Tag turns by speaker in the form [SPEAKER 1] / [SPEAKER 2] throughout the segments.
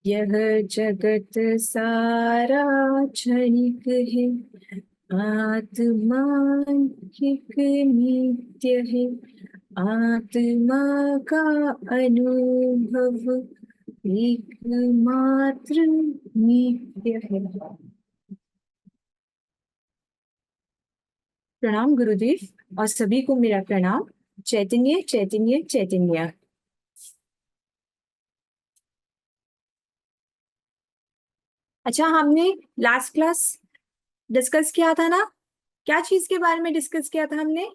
[SPEAKER 1] यह जगत सारा क्षणिक है, आत्मा एक नित्य है। आत्मा का अनुभव एकमात्र नित्य है। प्रणाम गुरुदेव और सभी को मेरा प्रणाम। चैतन्य चैतन्य चैतन्य। अच्छा, हमने लास्ट क्लास डिस्कस किया था ना? क्या चीज के बारे में डिस्कस किया था हमने?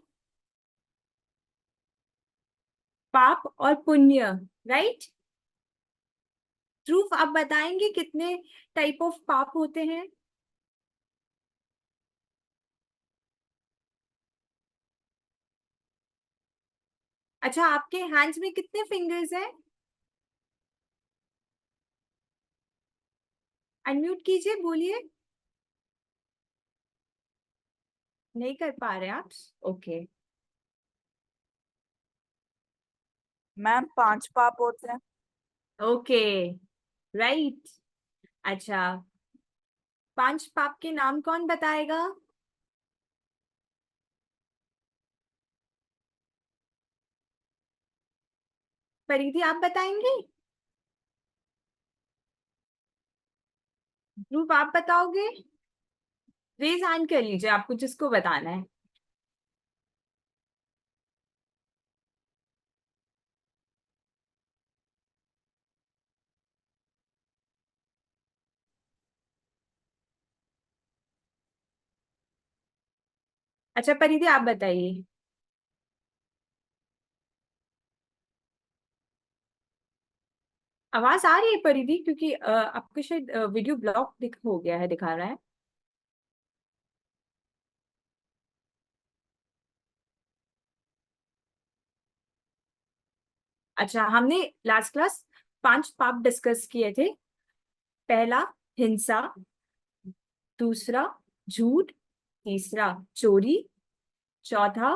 [SPEAKER 1] पाप और पुण्य, राइट? ध्रुव, आप बताएंगे कितने टाइप ऑफ पाप होते हैं? अच्छा, आपके हैंड्स में कितने फिंगर्स हैं? अनम्यूट कीजिए, बोलिए। नहीं कर पा रहे आप? ओके।
[SPEAKER 2] मैम 5 पाप होते हैं।
[SPEAKER 1] Okay, right. अच्छा, 5 पाप के नाम कौन बताएगा? परिधि, आप बताएंगे? ध्रुव, आप बताओगे? रेज हैंड कर लीजिए आपको जिसको बताना है। अच्छा परिधि, आप बताइए। आवाज आ रही है परिधि? क्योंकि आपका शायद वीडियो ब्लॉक दिख हो गया है, दिखा रहा है। अच्छा, हमने लास्ट क्लास 5 पाप डिस्कस किए थे। पहला, हिंसा। दूसरा, झूठ। तीसरा, चोरी। चौथा,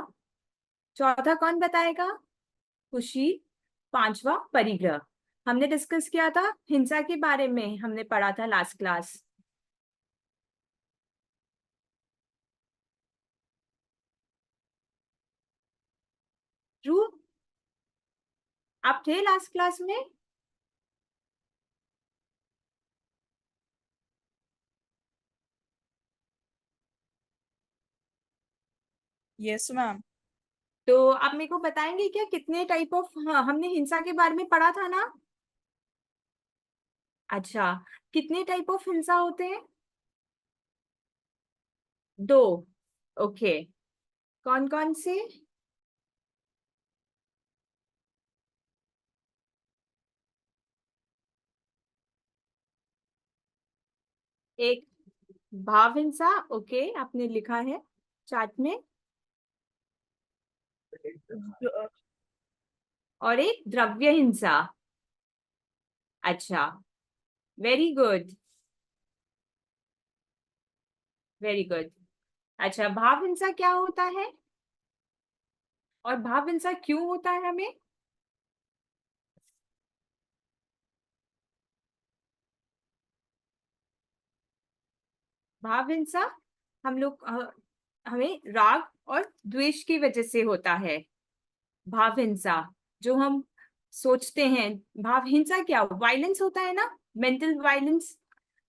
[SPEAKER 1] चौथा कौन बताएगा? खुशी। पांचवा, परिग्रह। हमने डिस्कस किया था हिंसा के बारे में, हमने पढ़ा था लास्ट क्लास। ट्रू? आप थे लास्ट क्लास में?
[SPEAKER 2] Yes ma'am.
[SPEAKER 1] तो आप मेरे को बताएंगे क्या कितने टाइप ऑफ, हाँ, हमने हिंसा के बारे में पढ़ा था ना? अच्छा, कितने टाइप ऑफ हिंसा होते हैं? 2। ओके, कौन कौन से? एक, भाव हिंसा। ओके, आपने लिखा है चार्ट में। और एक द्रव्य हिंसा। अच्छा, वेरी गुड, वेरी गुड। अच्छा, भाव हिंसा क्या होता है और भाव हिंसा क्यों होता है हमें? भाव हिंसा हम लोग हमें राग और द्वेष की वजह से होता है। भाव हिंसा जो हम सोचते हैं, भाव हिंसा क्या वायलेंस होता है ना, मेंटल वायलेंस।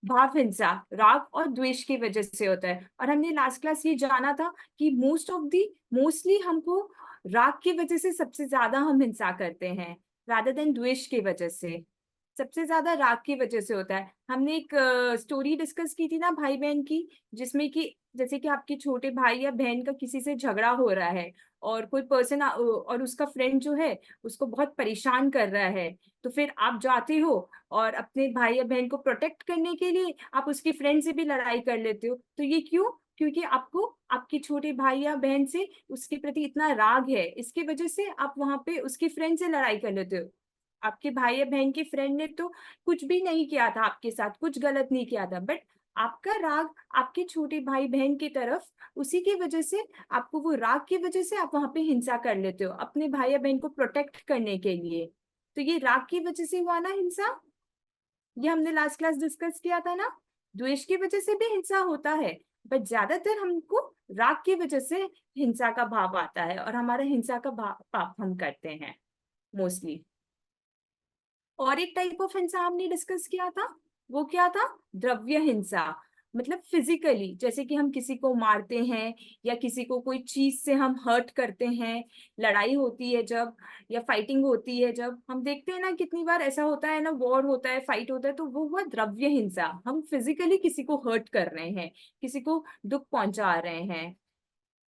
[SPEAKER 1] भाव हिंसा राग और द्वेष की वजह से होता है। और हमने लास्ट क्लास ये जाना था कि मोस्टली हमको राग की वजह से सबसे ज्यादा हम हिंसा करते हैं, रादर देन द्वेष की वजह से। सबसे ज्यादा राग की वजह से होता है। हमने एक स्टोरी डिस्कस की थी ना भाई बहन की, जिसमें कि जैसे कि आपके छोटे भाई या बहन का किसी से झगड़ा हो रहा है, और कोई पर्सन और उसका फ्रेंड जो है उसको बहुत परेशान कर रहा है। तो फिर आप जाते हो और अपने भाई या बहन को प्रोटेक्ट करने के लिए आप उसकी फ्रेंड से भी लड़ाई कर लेते हो। तो ये क्यों? क्योंकि आपको आपके छोटे भाई या बहन से उसके प्रति इतना राग है, इसकी वजह से आप वहां पे उसकी फ्रेंड से लड़ाई कर लेते हो। आपके भाई या बहन के फ्रेंड ने तो कुछ भी नहीं किया था आपके साथ, कुछ गलत नहीं किया था, बट आपका राग आपके छोटे भाई बहन की तरफ, उसी की वजह से, आपको वो राग की वजह से आप वहां पे हिंसा कर लेते हो अपने भाई या बहन को प्रोटेक्ट करने के लिए। तो ये राग की वजह से हुआ ना हिंसा। ये हमने लास्ट क्लास डिस्कस किया था ना। द्वेष की वजह से भी हिंसा होता है, बट ज्यादातर हमको राग की वजह से हिंसा का भाव आता है, और हमारा हिंसा का पाप हम करते हैं मोस्टली। और एक टाइप ऑफ हिंसा हमने डिस्कस किया था, वो क्या था? द्रव्य हिंसा। मतलब फिजिकली, जैसे कि हम किसी को मारते हैं या किसी को कोई चीज से हम हर्ट करते हैं। लड़ाई होती है जब, या फाइटिंग होती है जब, हम देखते हैं ना कितनी बार ऐसा होता है ना, वॉर होता है, फाइट होता है, तो वो हुआ द्रव्य हिंसा। हम फिजिकली किसी को हर्ट कर रहे हैं, किसी को दुख पहुंचा रहे हैं,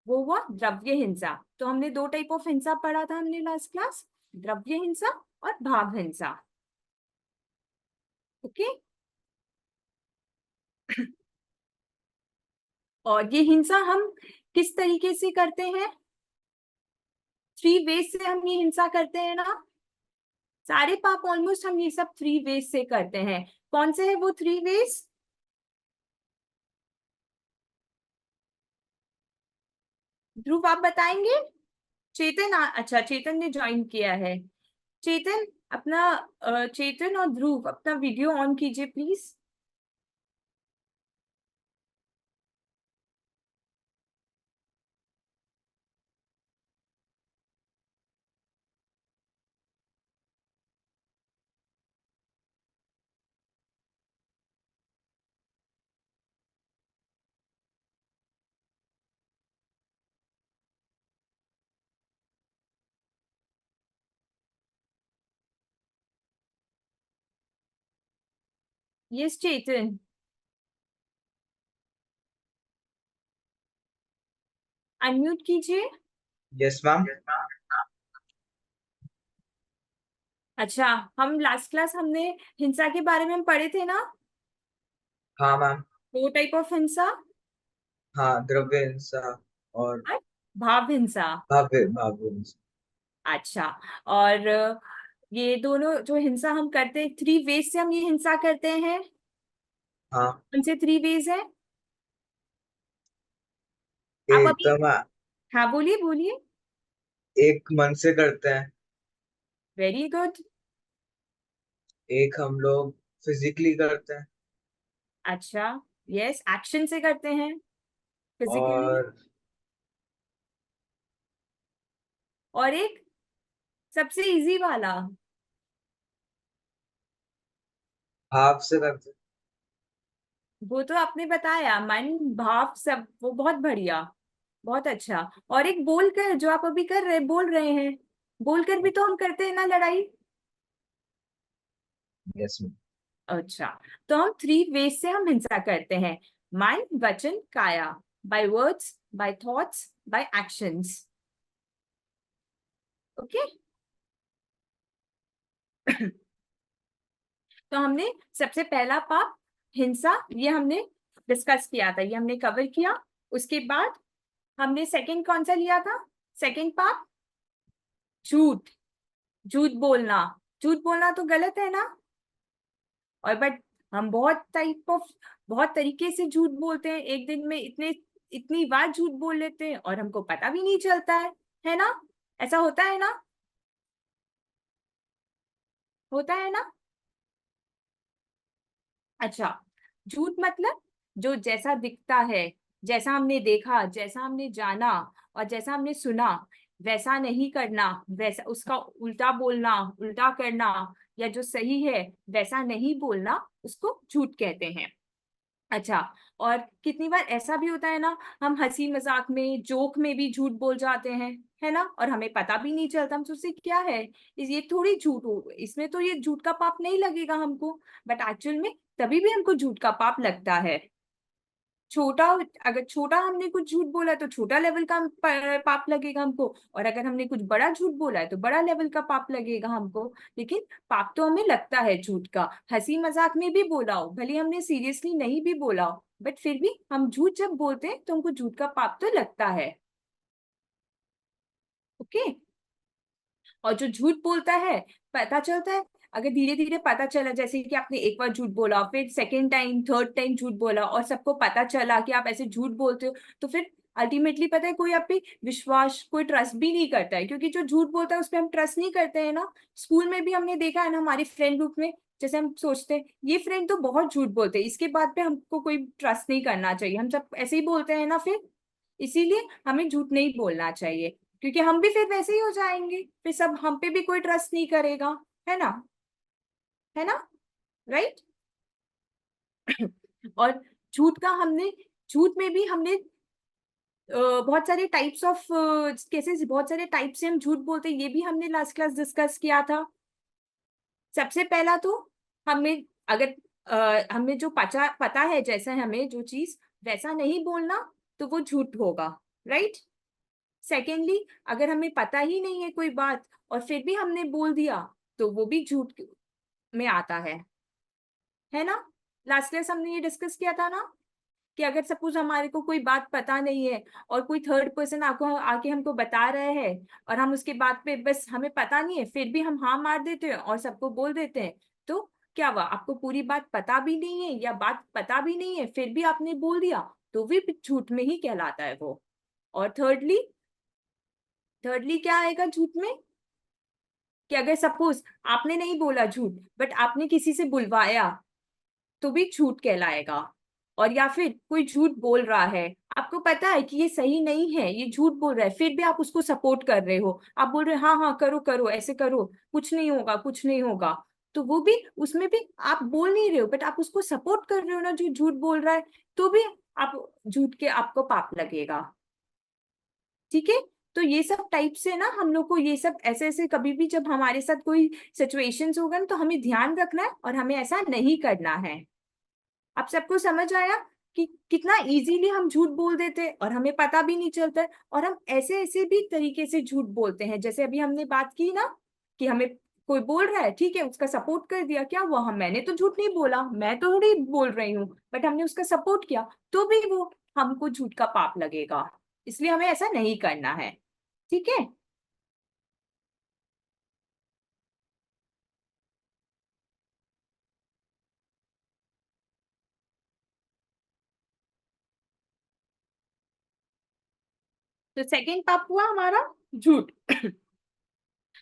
[SPEAKER 1] वो हुआ द्रव्य हिंसा। तो हमने दो टाइप ऑफ हिंसा पढ़ा था हमने लास्ट क्लास, द्रव्य हिंसा और भाव हिंसा। ओके। और ये हिंसा हम किस तरीके से करते हैं? 3 वेज से हम ये हिंसा करते हैं ना। सारे पाप ऑलमोस्ट हम ये सब 3 वेज से करते हैं। कौन से है वो 3 वेज? ध्रुव आप बताएंगे? चेतन अच्छा, चेतन ने ज्वाइन किया है। चेतन अपना चेतन और ध्रुव अपना वीडियो ऑन कीजिए प्लीज। यस चेतन, अनम्यूट कीजिए।
[SPEAKER 3] Yes ma'am.
[SPEAKER 1] अच्छा, हम लास्ट क्लास हमने हिंसा के बारे में हम पढ़े थे ना,
[SPEAKER 3] हाँ मैम।
[SPEAKER 1] 2 टाइप ऑफ हिंसा।
[SPEAKER 3] हाँ, द्रव्य हिंसा और
[SPEAKER 1] और भाव हिंसा।
[SPEAKER 3] भाव्य भाव्य हिंसा।
[SPEAKER 1] अच्छा, और ये दोनों जो हिंसा हम करते हैं, 3 वेज से हम ये हिंसा करते हैं।
[SPEAKER 3] हाँ,
[SPEAKER 1] कौन से 3 वेज है? आप
[SPEAKER 3] एक
[SPEAKER 1] अभी,
[SPEAKER 3] तो मैं
[SPEAKER 1] हाँ बोलिए बोलिए।
[SPEAKER 3] एक मन से करते हैं,
[SPEAKER 1] वेरी गुड।
[SPEAKER 3] एक हम लोग फिजिकली करते हैं,
[SPEAKER 1] अच्छा, यस, एक्शन से करते हैं फिजिकली।
[SPEAKER 3] और
[SPEAKER 1] और एक सबसे इजी वाला,
[SPEAKER 3] भाव से करते हैं।
[SPEAKER 1] वो तो आपने बताया, मन भाव सब, वो बहुत बढ़िया, बहुत अच्छा। और एक बोलकर, जो आप अभी कर रहे बोल रहे हैं, बोलकर भी तो हम करते हैं ना लड़ाई।
[SPEAKER 3] Yes ma'am.
[SPEAKER 1] अच्छा, तो हम 3 वेज से हम हिंसा करते हैं, माइंड, वचन, काया, by words, by thoughts, by actions. Okay. तो हमने सबसे पहला पाप हिंसा, ये हमने डिस्कस किया था, ये हमने कवर किया। उसके बाद हमने सेकंड कौन सा लिया था? सेकंड पाप झूठ। झूठ बोलना। झूठ बोलना तो गलत है ना। और बट हम बहुत तरीके से झूठ बोलते हैं, एक दिन में इतनी बार झूठ बोल लेते हैं और हमको पता भी नहीं चलता है ना? ऐसा होता है ना? होता है ना? अच्छा, झूठ मतलब जो जैसा दिखता है, जैसा हमने देखा, जैसा हमने जाना और जैसा हमने सुना, वैसा नहीं करना, वैसा उसका उल्टा बोलना, उल्टा करना, या जो सही है वैसा नहीं बोलना, उसको झूठ कहते हैं। अच्छा, और कितनी बार ऐसा भी होता है ना, हम हंसी मजाक में, जोक में भी झूठ बोल जाते हैं, है ना, और हमें पता भी नहीं चलता, हम सोचते क्या है, ये थोड़ी झूठ हो, इसमें तो ये झूठ का पाप नहीं लगेगा हमको, बट एक्चुअल में तभी भी हमको झूठ का पाप लगता है। छोटा, अगर छोटा हमने कुछ झूठ बोला है तो छोटा लेवल का पाप लगेगा हमको, और अगर हमने कुछ बड़ा झूठ बोला है तो बड़ा लेवल का पाप लगेगा हमको। लेकिन पाप तो हमें लगता है झूठ का, हंसी मजाक में भी बोला हो, भले हमने सीरियसली नहीं भी बोला हो, बट फिर भी हम झूठ जब बोलते हैं तो हमको झूठ का पाप तो लगता है। ओके। और जो झूठ बोलता है, पता चलता है, अगर धीरे धीरे पता चला, जैसे कि आपने एक बार झूठ बोला, फिर सेकेंड टाइम, थर्ड टाइम झूठ बोला, और सबको पता चला कि आप ऐसे झूठ बोलते हो, तो फिर अल्टीमेटली पता है कोई आप पे विश्वास, कोई ट्रस्ट भी नहीं करता है, क्योंकि जो झूठ बोलता है उस पर हम ट्रस्ट नहीं करते हैं ना। स्कूल में भी हमने देखा है ना, हमारे फ्रेंड ग्रुप में जैसे हम सोचते हैं ये फ्रेंड तो बहुत झूठ बोलते हैं, इसके बाद पे हमको कोई ट्रस्ट नहीं करना चाहिए, हम सब ऐसे ही बोलते हैं ना फिर, इसीलिए हमें झूठ नहीं बोलना चाहिए, क्योंकि हम भी फिर वैसे ही हो जाएंगे, फिर सब हम पे भी कोई ट्रस्ट नहीं करेगा, है ना, है ना, राइट। और झूठ का हमने, झूठ में भी हमने बहुत सारे टाइप्स ऑफ केसेस, बहुत सारे टाइप से हम झूठ बोलते हैं, ये भी हमने लास्ट क्लास डिस्कस किया था। सबसे पहला तो हमें, अगर हमें जो पता है जैसा हमें जो चीज वैसा नहीं बोलना, तो वो झूठ होगा, राइट। सेकेंडली, अगर हमें पता ही नहीं है कोई बात और फिर भी हमने बोल दिया, तो वो भी झूठ में आता है ना। लास्ट क्लास हमने ये डिस्कस किया था ना, कि अगर सपोज हमारे को कोई बात पता नहीं है और कोई थर्ड पर्सन आके हमको बता रहे हैं, और हम उसके बात पे बस हमें पता नहीं है फिर भी हम हाँ मार देते हैं और सबको बोल देते हैं, तो क्या हुआ, आपको पूरी बात पता भी नहीं है या बात पता भी नहीं है फिर भी आपने बोल दिया, तो भी झूठ में ही कहलाता है वो। और थर्डली, थर्डली क्या आएगा झूठ में, कि अगर सपोज आपने नहीं बोला झूठ, बट आपने किसी से बुलवाया, तो भी झूठ कहलाएगा। और या फिर कोई झूठ बोल रहा है, आपको पता है कि ये सही नहीं है, ये झूठ बोल रहा है, फिर भी आप उसको सपोर्ट कर रहे हो, आप बोल रहे हो हाँ हाँ करो करो ऐसे करो, कुछ नहीं होगा कुछ नहीं होगा, तो वो भी, उसमें भी आप बोल नहीं रहे हो बट आप उसको सपोर्ट कर रहे हो ना जो झूठ बोल रहा है, तो भी आप झूठ के आपको पाप लगेगा, ठीक है। तो ये सब टाइप से ना हम लोग को ये सब ऐसे ऐसे, कभी भी जब हमारे साथ कोई सिचुएशंस होगा ना, तो हमें ध्यान रखना है और हमें ऐसा नहीं करना है। आप सबको समझ आया कि कितना इजीली हम झूठ बोल देते हैं और हमें पता भी नहीं चलता है, और हम ऐसे ऐसे भी तरीके से झूठ बोलते हैं, जैसे अभी हमने बात की ना, कि हमें कोई बोल रहा है, ठीक है, उसका सपोर्ट कर दिया, क्या हुआ, हम, मैंने तो झूठ नहीं बोला, मैं तो थोड़ी बोल रही हूँ, बट हमने उसका सपोर्ट किया, तो भी वो हमको झूठ का पाप लगेगा, इसलिए हमें ऐसा नहीं करना है, ठीक है। तो सेकेंड पाप हुआ हमारा झूठ।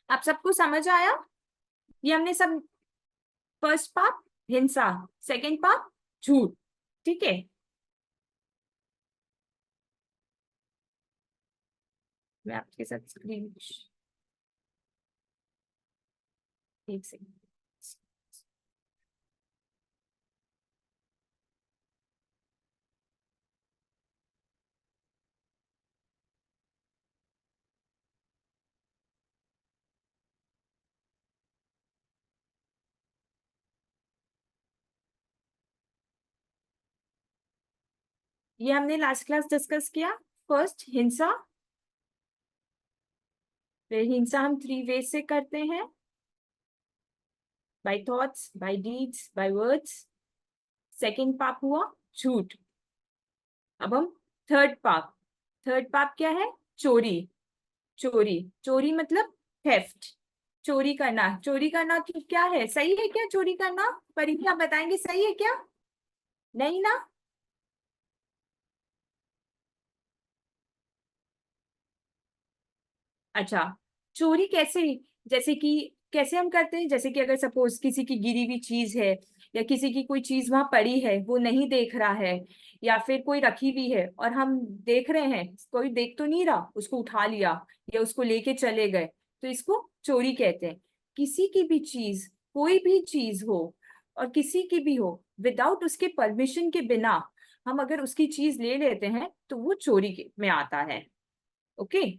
[SPEAKER 1] आप सबको समझ आया, ये हमने सब, फर्स्ट पाप हिंसा, सेकंड पाप झूठ, ठीक है। मैं आपके साथ स्क्रीन, एक सेकंड। ये हमने लास्ट क्लास डिस्कस किया, फर्स्ट हिंसा, फिर हिंसा हम थ्री वेज से करते हैं, by thoughts, by deeds, by words. Second पाप हुआ झूठ। अब हम थर्ड पाप, थर्ड पाप क्या है, चोरी, चोरी, चोरी मतलब थेफ्ट, चोरी करना, चोरी करना तो क्या है, सही है क्या चोरी करना, परीक्षा बताएंगे सही है क्या, नहीं ना। अच्छा, चोरी कैसे, जैसे कि कैसे हम करते हैं, जैसे कि अगर सपोज किसी की गिरी हुई चीज है, या किसी की कोई चीज वहां पड़ी है वो नहीं देख रहा है, या फिर कोई रखी हुई है और हम देख रहे हैं, कोई देख तो नहीं रहा, उसको उठा लिया या उसको लेके चले गए, तो इसको चोरी कहते हैं। किसी की भी चीज, कोई भी चीज हो और किसी की भी हो, विदाउट उसके परमिशन के बिना हम अगर उसकी चीज ले लेते हैं, तो वो चोरी में आता है, ओके।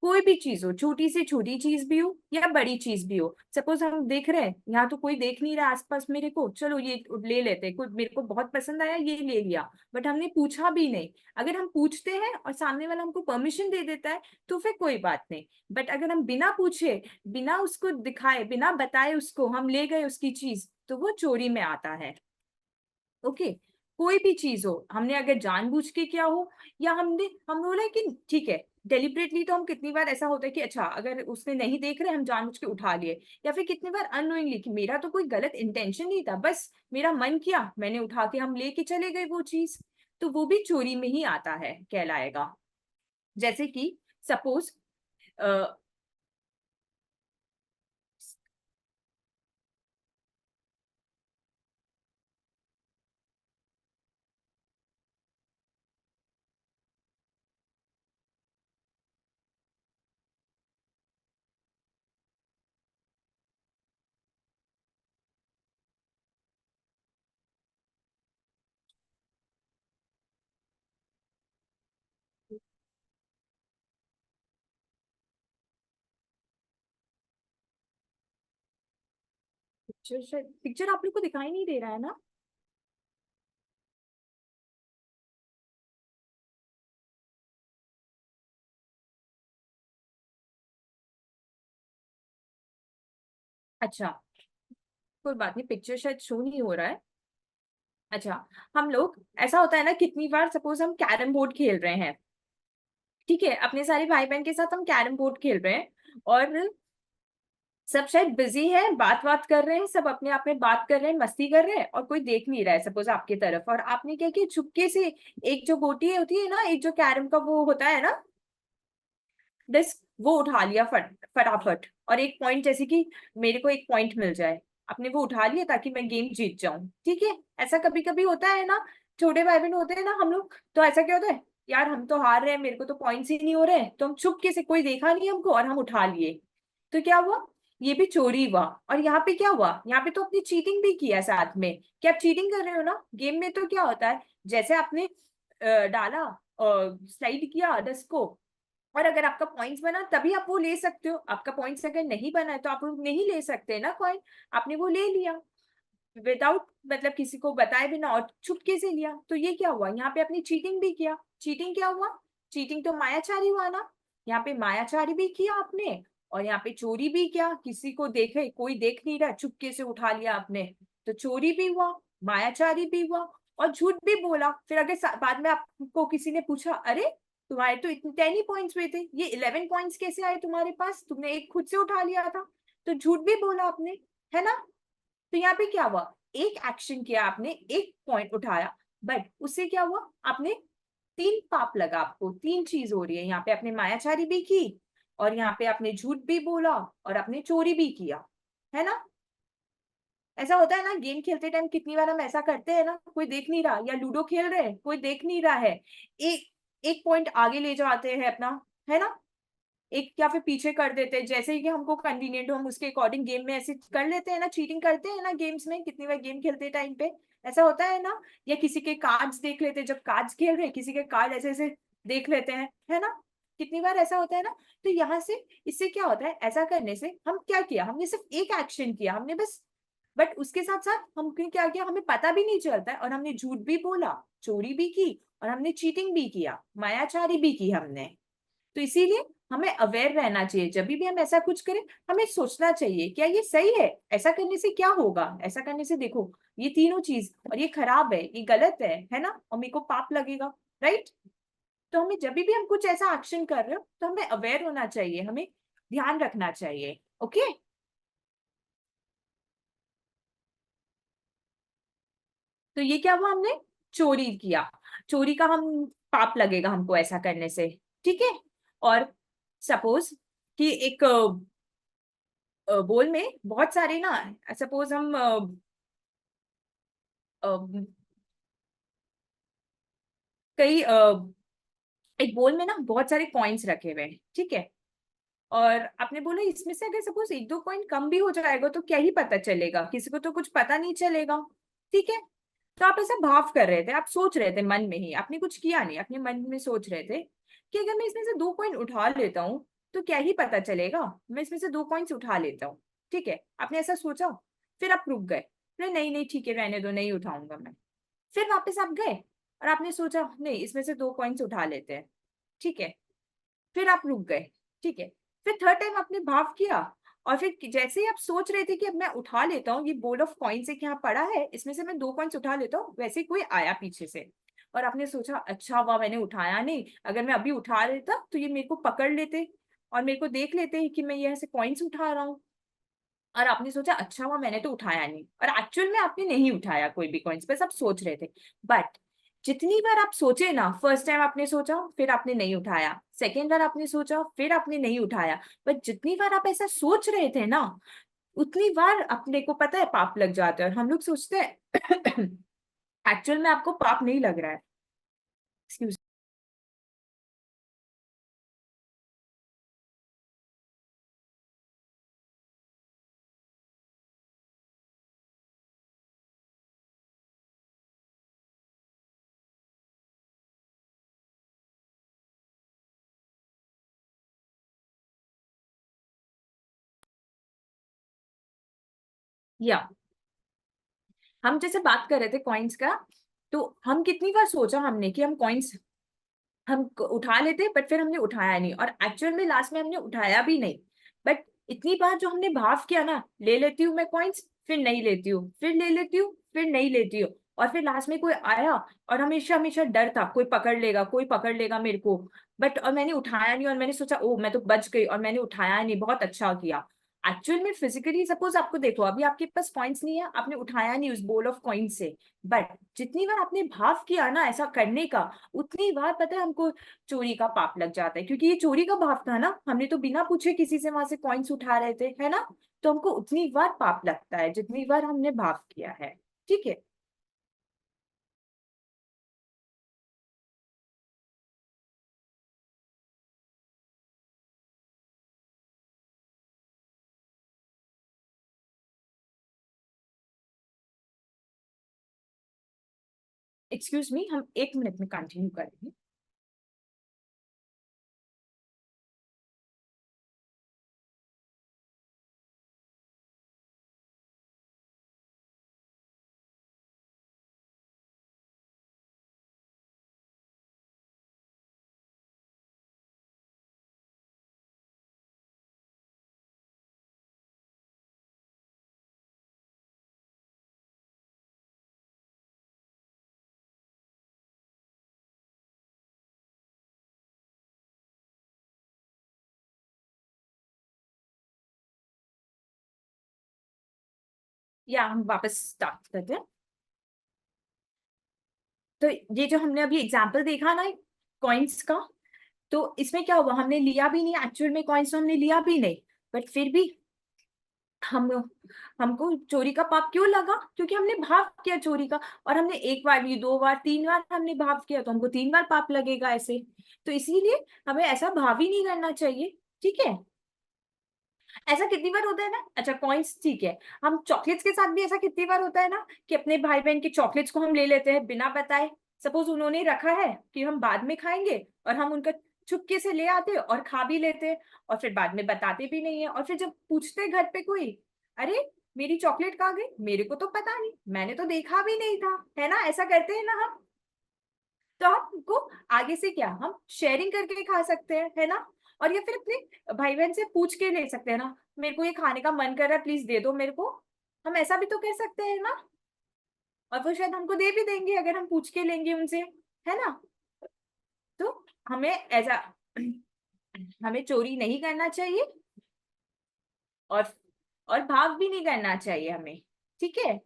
[SPEAKER 1] कोई भी चीज हो, छोटी से छोटी चीज भी हो या बड़ी चीज भी हो, सपोज हम देख रहे हैं यहाँ तो कोई देख नहीं रहा आसपास मेरे को, चलो ये ले लेते हैं, कोई मेरे को बहुत पसंद आया ये ले लिया, बट हमने पूछा भी नहीं। अगर हम पूछते हैं और सामने वाला हमको परमिशन दे देता है, तो फिर कोई बात नहीं, बट अगर हम बिना पूछे, बिना उसको दिखाए, बिना बताए उसको हम ले गए उसकी चीज, तो वो चोरी में आता है, ओके। कोई भी चीज हो, हमने अगर जानबूझ के किया हो, या हम बोले कि ठीक है डेलिबरेटली, तो हम कितनी बार ऐसा होता है कि अच्छा अगर उसने नहीं देख रहे हम जानबूझ के उठा लिए, या फिर कितनी बार अननोइंगली कि मेरा तो कोई गलत इंटेंशन नहीं था, बस मेरा मन किया मैंने उठा के हम लेके चले गए वो चीज, तो वो भी चोरी में ही आता है, कहलाएगा। जैसे कि सपोज पिक्चर आप लोग को दिखाई नहीं दे रहा है ना? अच्छा, कोई बात नहीं, पिक्चर शायद शो नहीं हो रहा है। अच्छा, हम लोग ऐसा होता है ना, कितनी बार सपोज हम कैरम बोर्ड खेल रहे हैं, ठीक है, अपने सारे भाई बहन के साथ हम कैरम बोर्ड खेल रहे हैं, और सब शायद बिजी है, बात बात कर रहे हैं, सब अपने आप में बात कर रहे हैं, मस्ती कर रहे हैं, और कोई देख नहीं रहा है सपोज आपकी तरफ, और आपने क्या किया, चुपके से एक जो गोटी होती है ना, एक जो कैरम का वो होता है ना डिस्क, वो उठा लिया फटाफट, और एक पॉइंट, जैसे कि मेरे को एक पॉइंट मिल जाए, आपने वो उठा लिया ताकि मैं गेम जीत जाऊं, ठीक है। ऐसा कभी कभी होता है ना, छोटे भाई बहन होते हैं ना हम लोग, तो ऐसा क्या होता है, यार हम तो हार रहे हैं, मेरे को तो पॉइंट्स ही नहीं हो रहे हैं, तो हम चुपके से, कोई देखा नहीं हमको, और हम उठा लिए, तो क्या हुआ, ये भी चोरी हुआ। और यहाँ पे क्या हुआ, यहाँ पे तो अपनी चीटिंग भी किया साथ में, क्या आप चीटिंग कर रहे हो ना गेम में, तो क्या होता है, जैसे आपने डाला, स्लाइड किया 10 को, और अगर आपका पॉइंट्स बना तभी आप वो ले सकते हो, आपका पॉइंट्स अगर नहीं बना है तो आप लोग नहीं ले सकते ना कॉइन, आपने वो ले लिया विदाउट, मतलब किसी को बताए बिना, और चुपके से लिया, तो ये क्या हुआ, यहाँ पे आपने चीटिंग भी किया। चीटिंग क्या हुआ, चीटिंग तो मायाचारी हुआ ना, यहाँ पे मायाचारी भी किया आपने, और यहाँ पे चोरी भी किया, किसी को देखे, कोई देख नहीं रहा, चुपके से उठा लिया आपने, तो चोरी भी हुआ, मायाचारी भी हुआ, और झूठ भी बोला। फिर अगर बाद में आपको किसी ने पूछा, अरे तुम्हारे तो इतने 10 ही पॉइंट्स हुए थे, ये 11 पॉइंट्स कैसे आए तुम्हारे पास, तुमने एक खुद से उठा लिया था, तो झूठ भी बोला आपने, है ना। तो यहाँ पे क्या हुआ, एक एक्शन किया आपने, एक पॉइंट उठाया, बट उससे क्या हुआ, आपने 3 पाप लगा, आपको 3 चीज हो रही है, यहाँ पे आपने मायाचारी भी की, और यहाँ पे आपने झूठ भी बोला, और आपने चोरी भी किया, है ना। ऐसा होता है ना, गेम खेलते टाइम कितनी बार हम ऐसा करते हैं ना, कोई देख नहीं रहा, या लूडो खेल रहे हैं कोई देख नहीं रहा है, एक एक पॉइंट आगे ले जाते हैं अपना, है ना, एक या फिर पीछे कर देते हैं, जैसे ही कि हमको कन्वीनियंट हो हम उसके अकॉर्डिंग गेम में ऐसे कर लेते हैं ना, चीटिंग करते हैं ना गेम्स में, कितनी बार गेम खेलते टाइम पे ऐसा होता है ना, या किसी के कार्ड्स देख लेते हैं, जब कार्ड्स खेल रहे हैं किसी के कार्ड ऐसे ऐसे देख लेते हैं, है ना, कितनी बार ऐसा होता है ना। तो यहाँ से, इससे क्या होता है, ऐसा करने से हम क्या किया, हमने सिर्फ एक एक्शन किया हमने बस, बट उसके साथ साथ हमने क्या किया, हमें पता भी नहीं चलता है, और हमने झूठ भी बोला, चोरी भी की, और हमने चीटिंग भी किया, मायाचारी भी की हमने। तो इसीलिए हमें अवेयर रहना चाहिए, जब भी हम ऐसा कुछ करें हमें सोचना चाहिए क्या ये सही है, ऐसा करने से क्या होगा, ऐसा करने से देखो ये तीनों चीज, और ये खराब है, ये गलत है ना, और मेरे को पाप लगेगा, राइट। तो हमें जब भी हम कुछ ऐसा एक्शन कर रहे हो तो हमें अवेयर होना चाहिए, हमें ध्यान रखना चाहिए, ओके। तो ये क्या हुआ, हमने चोरी किया, चोरी का हम पाप लगेगा हमको ऐसा करने से, ठीक है। और सपोज कि एक बोल में बहुत सारे ना, सपोज हम अ, कई एक बोल में ना बहुत सारे कॉइन्स रखे हुए हैं, ठीक है, और आपने बोला इसमें से अगर सपोज एक दो कॉइन कम भी हो जाएगा तो क्या ही पता चलेगा, किसी को तो कुछ पता नहीं चलेगा, ठीक है। तो आप ऐसा भाव कर रहे थे, आप सोच रहे थे मन में ही, आपने कुछ किया नहीं, अपने मन में सोच रहे थे कि अगर मैं इसमें से 2 कॉइन उठा लेता हूँ तो क्या ही पता चलेगा, मैं इसमें से 2 कॉइन्स उठा लेता हूँ, ठीक है, आपने ऐसा सोचा। फिर आप रुक गए, फिर नहीं नहीं ठीक है रहने दो, नहीं उठाऊंगा मैं। फिर वापस आप गए, और आपने सोचा नहीं इसमें से 2 कॉइन्स उठा लेते हैं, ठीक है। फिर आप रुक गए, ठीक है। फिर थर्ड टाइम आपने भाव किया, और फिर जैसे ही आप सोच रहे थे कि अब मैं उठा लेता हूँ, ये बोल ऑफ कॉइन्स एक यहाँ पड़ा है, इसमें से मैं 2 कॉइन्स उठा लेता हूँ, वैसे ही कोई आया पीछे से, और आपने सोचा अच्छा वाह मैंने उठाया नहीं, अगर मैं अभी उठा लेता तो ये मेरे को पकड़ लेते, और मेरे को देख लेते कि मैं ये ऐसे कॉइन्स उठा रहा हूँ। और आपने सोचा अच्छा हुआ मैंने तो उठाया नहीं, और एक्चुअल में आपने नहीं उठाया कोई भी कॉइन्स, बस आप सोच रहे थे। बट जितनी बार आप सोचे ना, फर्स्ट टाइम आपने सोचा फिर आपने नहीं उठाया, सेकेंड बार आपने सोचा फिर आपने नहीं उठाया, बट जितनी बार आप ऐसा सोच रहे थे ना, उतनी बार अपने को पता है पाप लग जाता है, और हम लोग सोचते हैं एक्चुअल में आपको पाप नहीं लग रहा है। एक्सक्यूज। या हम जैसे बात कर रहे थे कॉइन्स का, तो हम कितनी बार सोचा हमने कि हम कॉइन्स हम उठा लेते, बट फिर हमने उठाया नहीं, और एक्चुअल में लास्ट में हमने उठाया भी नहीं। बट इतनी बार जो हमने भाव किया ना, ले लेती हूँ मैं कॉइन्स, फिर नहीं लेती हूँ, फिर ले लेती हूँ, फिर नहीं लेती हूँ, और फिर लास्ट में कोई आया और हमेशा हमेशा डर था कोई पकड़ लेगा, कोई पकड़ लेगा मेरे को, बट और मैंने उठाया नहीं, और मैंने सोचा ओ मैं तो बच गई, और मैंने उठाया नहीं, बहुत अच्छा किया। एक्चुअल में फिजिकली सपोज आपको देखो, अभी आपके पास कॉइन्स नहीं है, आपने उठाया नहीं उस बोल ऑफ कॉइन से, बट जितनी बार आपने भाव किया ना ऐसा करने का, उतनी बार पता है हमको चोरी का पाप लग जाता है, क्योंकि ये चोरी का भाव था ना, हमने तो बिना पूछे किसी से वहां से कॉइन्स उठा रहे थे, है ना। तो हमको उतनी बार पाप लगता है जितनी बार हमने भाव किया है, ठीक है। एक्सक्यूज मी, हम 1 मिनट में कंटिन्यू करेंगे। या हम वापस स्टार्ट करते हैं। तो ये जो हमने अभी एग्जाम्पल देखा ना कॉइन्स का, तो इसमें क्या हुआ, हमने लिया भी नहीं एक्चुअल में कॉइन्स, तो हमने लिया भी नहीं, बट फिर भी हम हमको चोरी का पाप क्यों लगा, क्योंकि हमने भाव किया चोरी का, और हमने 1 बार नहीं 2 बार 3 बार हमने भाव किया, तो हमको 3 बार पाप लगेगा ऐसे। तो इसीलिए हमें ऐसा भाव ही नहीं करना चाहिए, ठीक है। ऐसा कितनी बार होता है ना, अच्छा कॉइन्स ठीक है, हम चॉकलेट्स के साथ भी ऐसा कितनी बार होता है ना, कि अपने भाई बहन के चॉकलेट्स को हम ले लेते हैं बिना बताए। सपोज उन्होंने रखा है कि हम बाद में खाएंगे, और हम उनका चुपके से ले आते और खा भी लेते, और फिर बाद में बताते भी नहीं है, और फिर जब पूछते घर पे कोई, अरे मेरी चॉकलेट कहाँ गई, मेरे को तो पता नहीं, मैंने तो देखा भी नहीं था, है ना, ऐसा करते हैं ना हम। तो हमको आगे से क्या, हम शेयरिंग करके खा सकते हैं, है ना। और या फिर अपने भाई बहन से पूछ के ले सकते हैं ना, मेरे को ये खाने का मन कर रहा है, प्लीज दे दो मेरे को, हम ऐसा भी तो कर सकते हैं ना, और वो शायद हमको दे भी देंगे अगर हम पूछ के लेंगे उनसे, है ना। तो हमें ऐसा हमें चोरी नहीं करना चाहिए, और और भाव भी नहीं करना चाहिए हमें, ठीक है।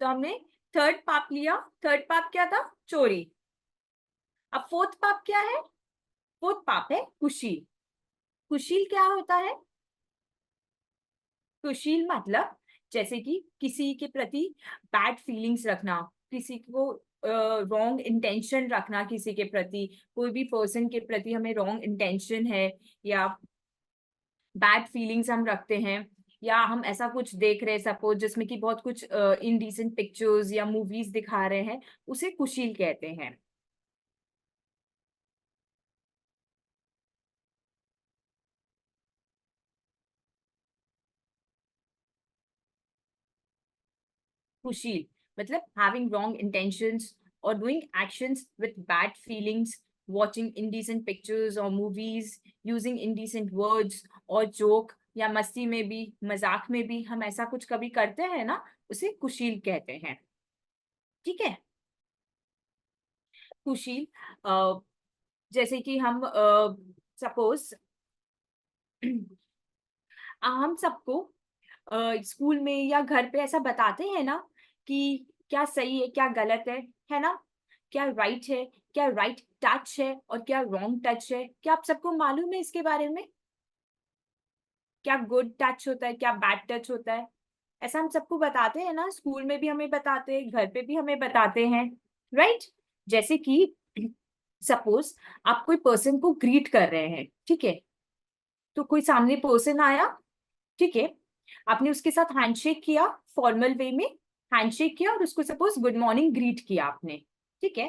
[SPEAKER 1] तो हमने थर्ड पाप लिया, थर्ड पाप क्या था, चोरी। अब फोर्थ पाप क्या है, फोर्थ पाप है कुशील। कुशील क्या होता है, कुशील मतलब जैसे कि किसी के प्रति बैड फीलिंग्स रखना, किसी को रॉन्ग इंटेंशन रखना, किसी के प्रति, कोई भी पर्सन के प्रति हमें रॉन्ग इंटेंशन है, या बैड फीलिंग्स हम रखते हैं, या हम ऐसा कुछ देख रहे हैं सपोज जिसमें कि बहुत कुछ इनडिसेंट पिक्चर्स या मूवीज दिखा रहे हैं, उसे कुशील कहते हैं। कुशील मतलब having wrong intentions or doing actions with bad feelings, watching indecent pictures or movies, using indecent words और जोक या मस्ती में भी, मजाक में भी हम ऐसा कुछ कभी करते हैं ना, उसे कुशील कहते हैं, ठीक है। कुशील जैसे कि हम सपोज हम सबको स्कूल में या घर पे ऐसा बताते हैं ना कि क्या सही है क्या गलत है ना, क्या राइट है, क्या राइट टच है और क्या रॉन्ग टच है, क्या आप सबको मालूम है इसके बारे में, क्या गुड टच होता है क्या बैड टच होता है। ऐसा हम सबको बताते हैं ना, स्कूल में भी हमें बताते हैं, घर पे भी हमें बताते हैं, राइट। जैसे कि सपोज आप कोई पर्सन को ग्रीट कर रहे हैं, ठीक है, तो कोई सामने पर्सन आया, ठीक है, आपने उसके साथ हैंडशेक किया, फॉर्मल वे में हैंडशेक किया, और उसको सपोज गुड मॉर्निंग ग्रीट किया आपने, ठीक है,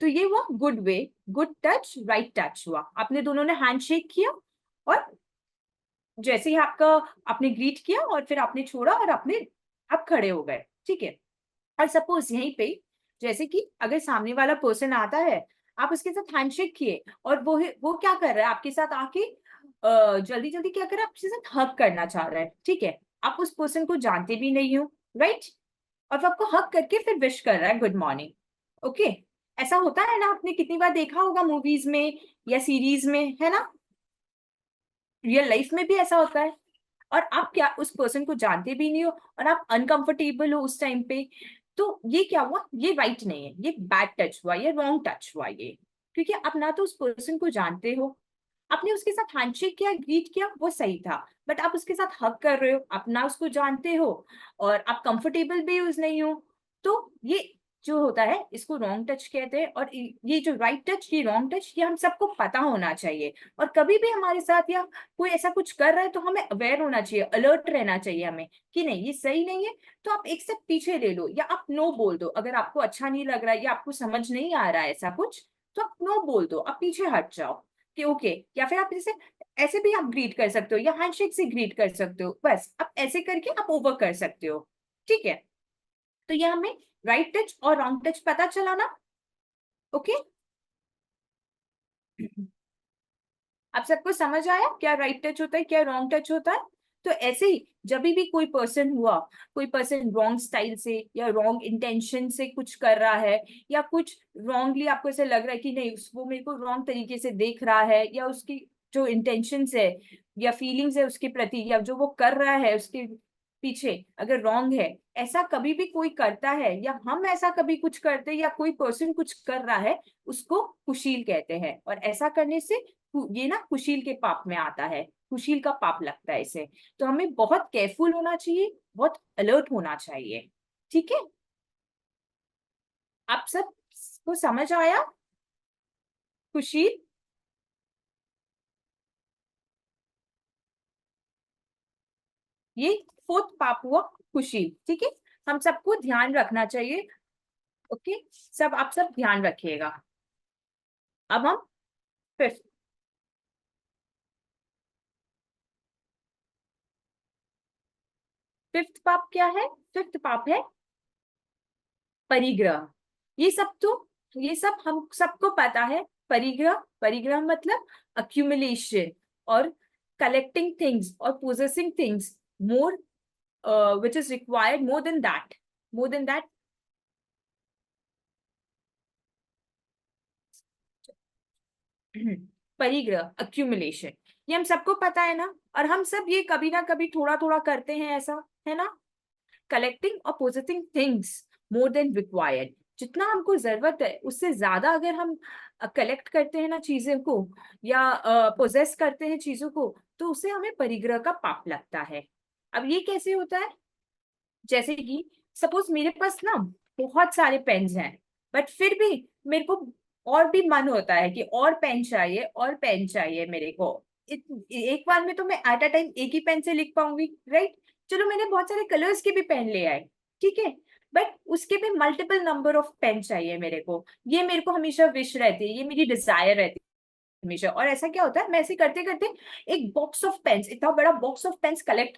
[SPEAKER 1] तो ये हुआ good way, good touch right touch हुआ, आपने दोनों ने हैंडशेक किया और जैसे ही आपने ग्रीट किया और फिर आपने छोड़ा और आप खड़े हो गए, ठीक है। और सपोज यहीं पे जैसे कि अगर सामने वाला पर्सन आता है, आप उसके साथ हैंडशेक किए और वो क्या कर रहा है आपके साथ आके जल्दी जल्दी क्या कर रहा है आपके साथ हग करना चाह रहा है, ठीक है। आप उस पर्सन को जानते भी नहीं हो, राइट, और वो आपको हग करके फिर विश कर रहा है गुड मॉर्निंग, ओके। ऐसा होता है ना, आपने कितनी बार देखा होगा मूवीज में या सीरीज में, है ना। रियल लाइफ में भी ऐसा होता है। और आप क्या उस पर्सन को जानते भी नहीं हो और आप अनकंफर्टेबल हो उस टाइम पे, तो ये क्या हुआ, ये राइट नहीं है, ये बैड टच हुआ, ये रॉन्ग टच हुआ ये। क्योंकि आप ना तो उस पर्सन को जानते हो, आपने उसके साथ हैंडशेक किया, ग्रीट किया, वो सही था, बट आप उसके साथ हग कर रहे हो, आप ना उसको जानते हो और आप कंफर्टेबल भी यूज नहीं हो, तो ये जो होता है इसको रॉन्ग टच कहते हैं। और ये जो राइट टच, ये रॉन्ग टच, ये हम सबको पता होना चाहिए। और कभी भी हमारे साथ या कोई ऐसा कुछ कर रहा है तो हमें अवेयर होना चाहिए, अलर्ट रहना चाहिए हमें कि नहीं ये सही नहीं है, तो आप एक स्टेप पीछे ले लो या आप नो बोल दो। अगर आपको अच्छा नहीं लग रहा है या आपको समझ नहीं आ रहा है ऐसा कुछ, तो आप नो बोल दो, आप पीछे हट जाओ कि ओके। या फिर आप जैसे ऐसे भी आप ग्रीट कर सकते हो या हैंडशेक से ग्रीट कर सकते हो, बस आप ऐसे करके आप ओवर कर सकते हो, ठीक है। तो ये हमें राइट टच और रॉन्ग टच पता चला ना, ओके। आप सबको समझ आया क्या राइट टच होता है, क्या रॉन्ग टच होता है। तो ऐसे ही जब भी कोई पर्सन हुआ, कोई पर्सन रॉन्ग स्टाइल से या रॉन्ग इंटेंशन से कुछ कर रहा है, या कुछ रॉन्गली आपको ऐसे लग रहा है कि नहीं वो मेरे को रॉन्ग तरीके से देख रहा है, या उसकी जो इंटेंशंस है या फीलिंग्स है उसके प्रति, या जो वो कर रहा है उसके पीछे अगर रॉन्ग है, ऐसा कभी भी कोई करता है या हम ऐसा कभी कुछ करते हैं या कोई पर्सन कुछ कर रहा है, उसको कुशील कहते हैं। और ऐसा करने से ये ना कुशील के पाप में आता है, कुशील का पाप लगता है इसे। तो हमें बहुत केयरफुल होना चाहिए, बहुत अलर्ट होना चाहिए, ठीक है। आप सब को समझ आया कुशील। ये फोर्थ पाप हुआ कुशील, ठीक है। हम सबको ध्यान रखना चाहिए, ओके। आप सब ध्यान रखिएगा। अब हम फिफ्थ फिफ्थ पाप क्या है। फिफ्थ पाप है परिग्रह। ये सब हम सबको पता है। परिग्रह, परिग्रह मतलब अक्यूमुलेशन और कलेक्टिंग थिंग्स और possessing things more, which is required more than that परिग्रह, अक्यूमुलेशन, ये हम सबको पता है ना। और हम सब ये कभी ना कभी थोड़ा थोड़ा करते हैं, ऐसा है ना। कलेक्टिंग और possessing things more than required, जितना हमको जरूरत है उससे ज्यादा अगर हम कलेक्ट करते हैं ना चीजों को, या पोजेस करते हैं चीजों को, तो उससे हमें परिग्रह का पाप लगता है। अब ये कैसे होता है, जैसे कि सपोज मेरे पास ना बहुत सारे पेन्स हैं, बट फिर भी मेरे को और भी मन होता है कि और पेन चाहिए और पेन चाहिए मेरे को। एक बार में तो मैं एट अ टाइम एक ही पेन से लिख पाऊंगी, राइट। चलो मैंने बहुत सारे कलर्स के भी पेन ले आए, ठीक है, बट उसके भी मल्टीपल नंबर ऑफ पेन चाहिए मेरे को। ये मेरे को हमेशा विश रहती है, ये मेरी डिजायर रहती है हमेशा। और ऐसा क्या होता है, मैं ऐसे करते करते एक बॉक्स ऑफ पेन्स, इतना बड़ा बॉक्स ऑफ पेन्स कलेक्ट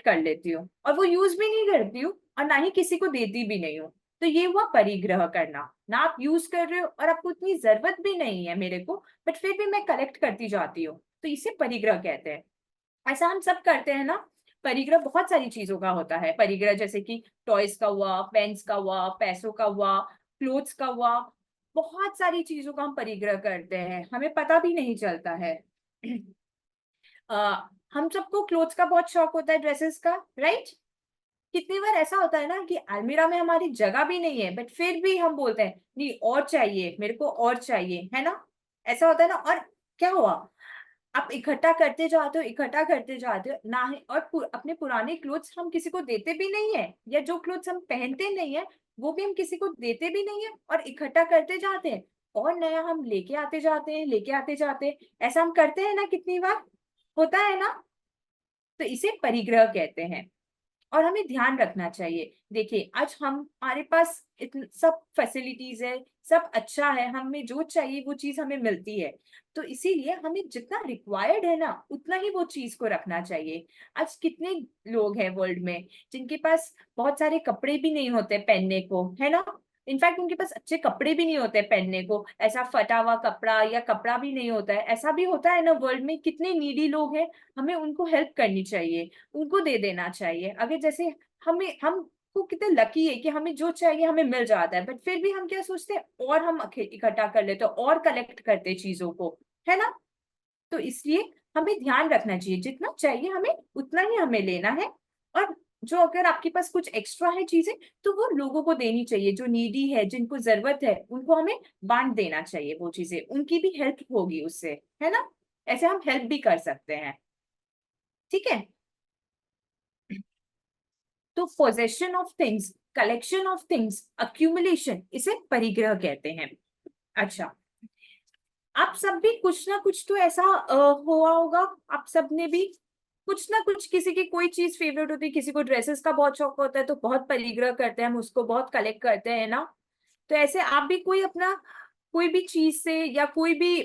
[SPEAKER 1] कर लेती हूँ, और वो यूज भी नहीं करती हूँ और ना ही किसी को देती भी नहीं हूँ। तो ये हुआ परिग्रह करना, ना आप यूज कर रहे हो और आपको इतनी जरूरत भी नहीं है मेरे को, बट फिर भी मैं कलेक्ट करती जाती हूँ, तो इसे परिग्रह कहते हैं। ऐसा हम सब करते हैं ना। परिग्रह बहुत सारी चीजों का होता है परिग्रह, जैसे कि टॉयज का हुआ, पेन्स का हुआ, पैसों का हुआ, क्लोथ्स का हुआ। बहुत सारी चीजों का हम परिग्रह करते हैं, हमें पता भी नहीं चलता है। हम सबको क्लोथ्स का बहुत शौक होता है, ड्रेसेस का, राइट। कितनी बार ऐसा होता है ना कि अलमीरा में हमारी जगह भी नहीं है, बट फिर भी हम बोलते हैं नहीं और चाहिए मेरे को, और चाहिए, है ना। ऐसा होता है ना। और क्या हुआ, आप इकट्ठा करते जाते हो, इकट्ठा करते जाते हो ना है, और अपने पुराने क्लोथ्स हम किसी को देते भी नहीं है, या जो क्लोथ्स हम पहनते नहीं है वो भी हम किसी को देते भी नहीं है, और इकट्ठा करते जाते हैं और नया हम लेके आते जाते हैं, लेके आते जाते हैं। ऐसा हम करते हैं ना, कितनी बार होता है ना। तो इसे परिग्रह कहते हैं। और हमें ध्यान रखना चाहिए। देखिए आज हमारे पास सब फैसिलिटीज है, सब अच्छा है, हमें जो चाहिए वो चीज हमें मिलती है, तो इसीलिए हमें जितना रिक्वायर्ड है ना उतना ही वो चीज को रखना चाहिए। आज कितने लोग हैं वर्ल्ड में जिनके पास बहुत सारे कपड़े भी नहीं होते पहनने को, है ना। इनफैक्ट उनके पास अच्छे कपड़े भी नहीं होते पहनने को, ऐसा फटा हुआ कपड़ा या कपड़ा भी नहीं होता है, ऐसा भी होता है ना वर्ल्ड में। कितने नीडी लोग हैं, हमें उनको हेल्प करनी चाहिए, उनको दे देना चाहिए। अगर जैसे हमको कितने लकी है कि हमें जो चाहिए हमें मिल जाता है, बट फिर भी हम क्या सोचते हैं और हम इकट्ठा कर लेते हैं और कलेक्ट करते हैं चीजों को, है ना। तो इसलिए हमें ध्यान रखना चाहिए, जितना चाहिए हमें उतना ही हमें लेना है। और जो अगर आपके पास कुछ एक्स्ट्रा है चीजें तो वो लोगों को देनी चाहिए, जो नीडी है, जिनको जरूरत है उनको हमें बांट देना चाहिए वो चीजें, उनकी भी हेल्प होगी उससे, है ना। ऐसे हम हेल्प भी कर सकते हैं, ठीक है। तो possession of things, collection of things, accumulation, इसे परिग्रह कहते हैं। अच्छा, आप सब भी कुछ ना कुछ तो ऐसा हुआ होगा, आप सब ने भी कुछ ना कुछ, किसी की कोई चीज फेवरेट होती है, किसी को ड्रेसेस का बहुत शौक होता है तो बहुत परिग्रह करते हैं, हम उसको बहुत कलेक्ट करते हैं ना। तो ऐसे आप भी कोई अपना कोई भी चीज से या कोई भी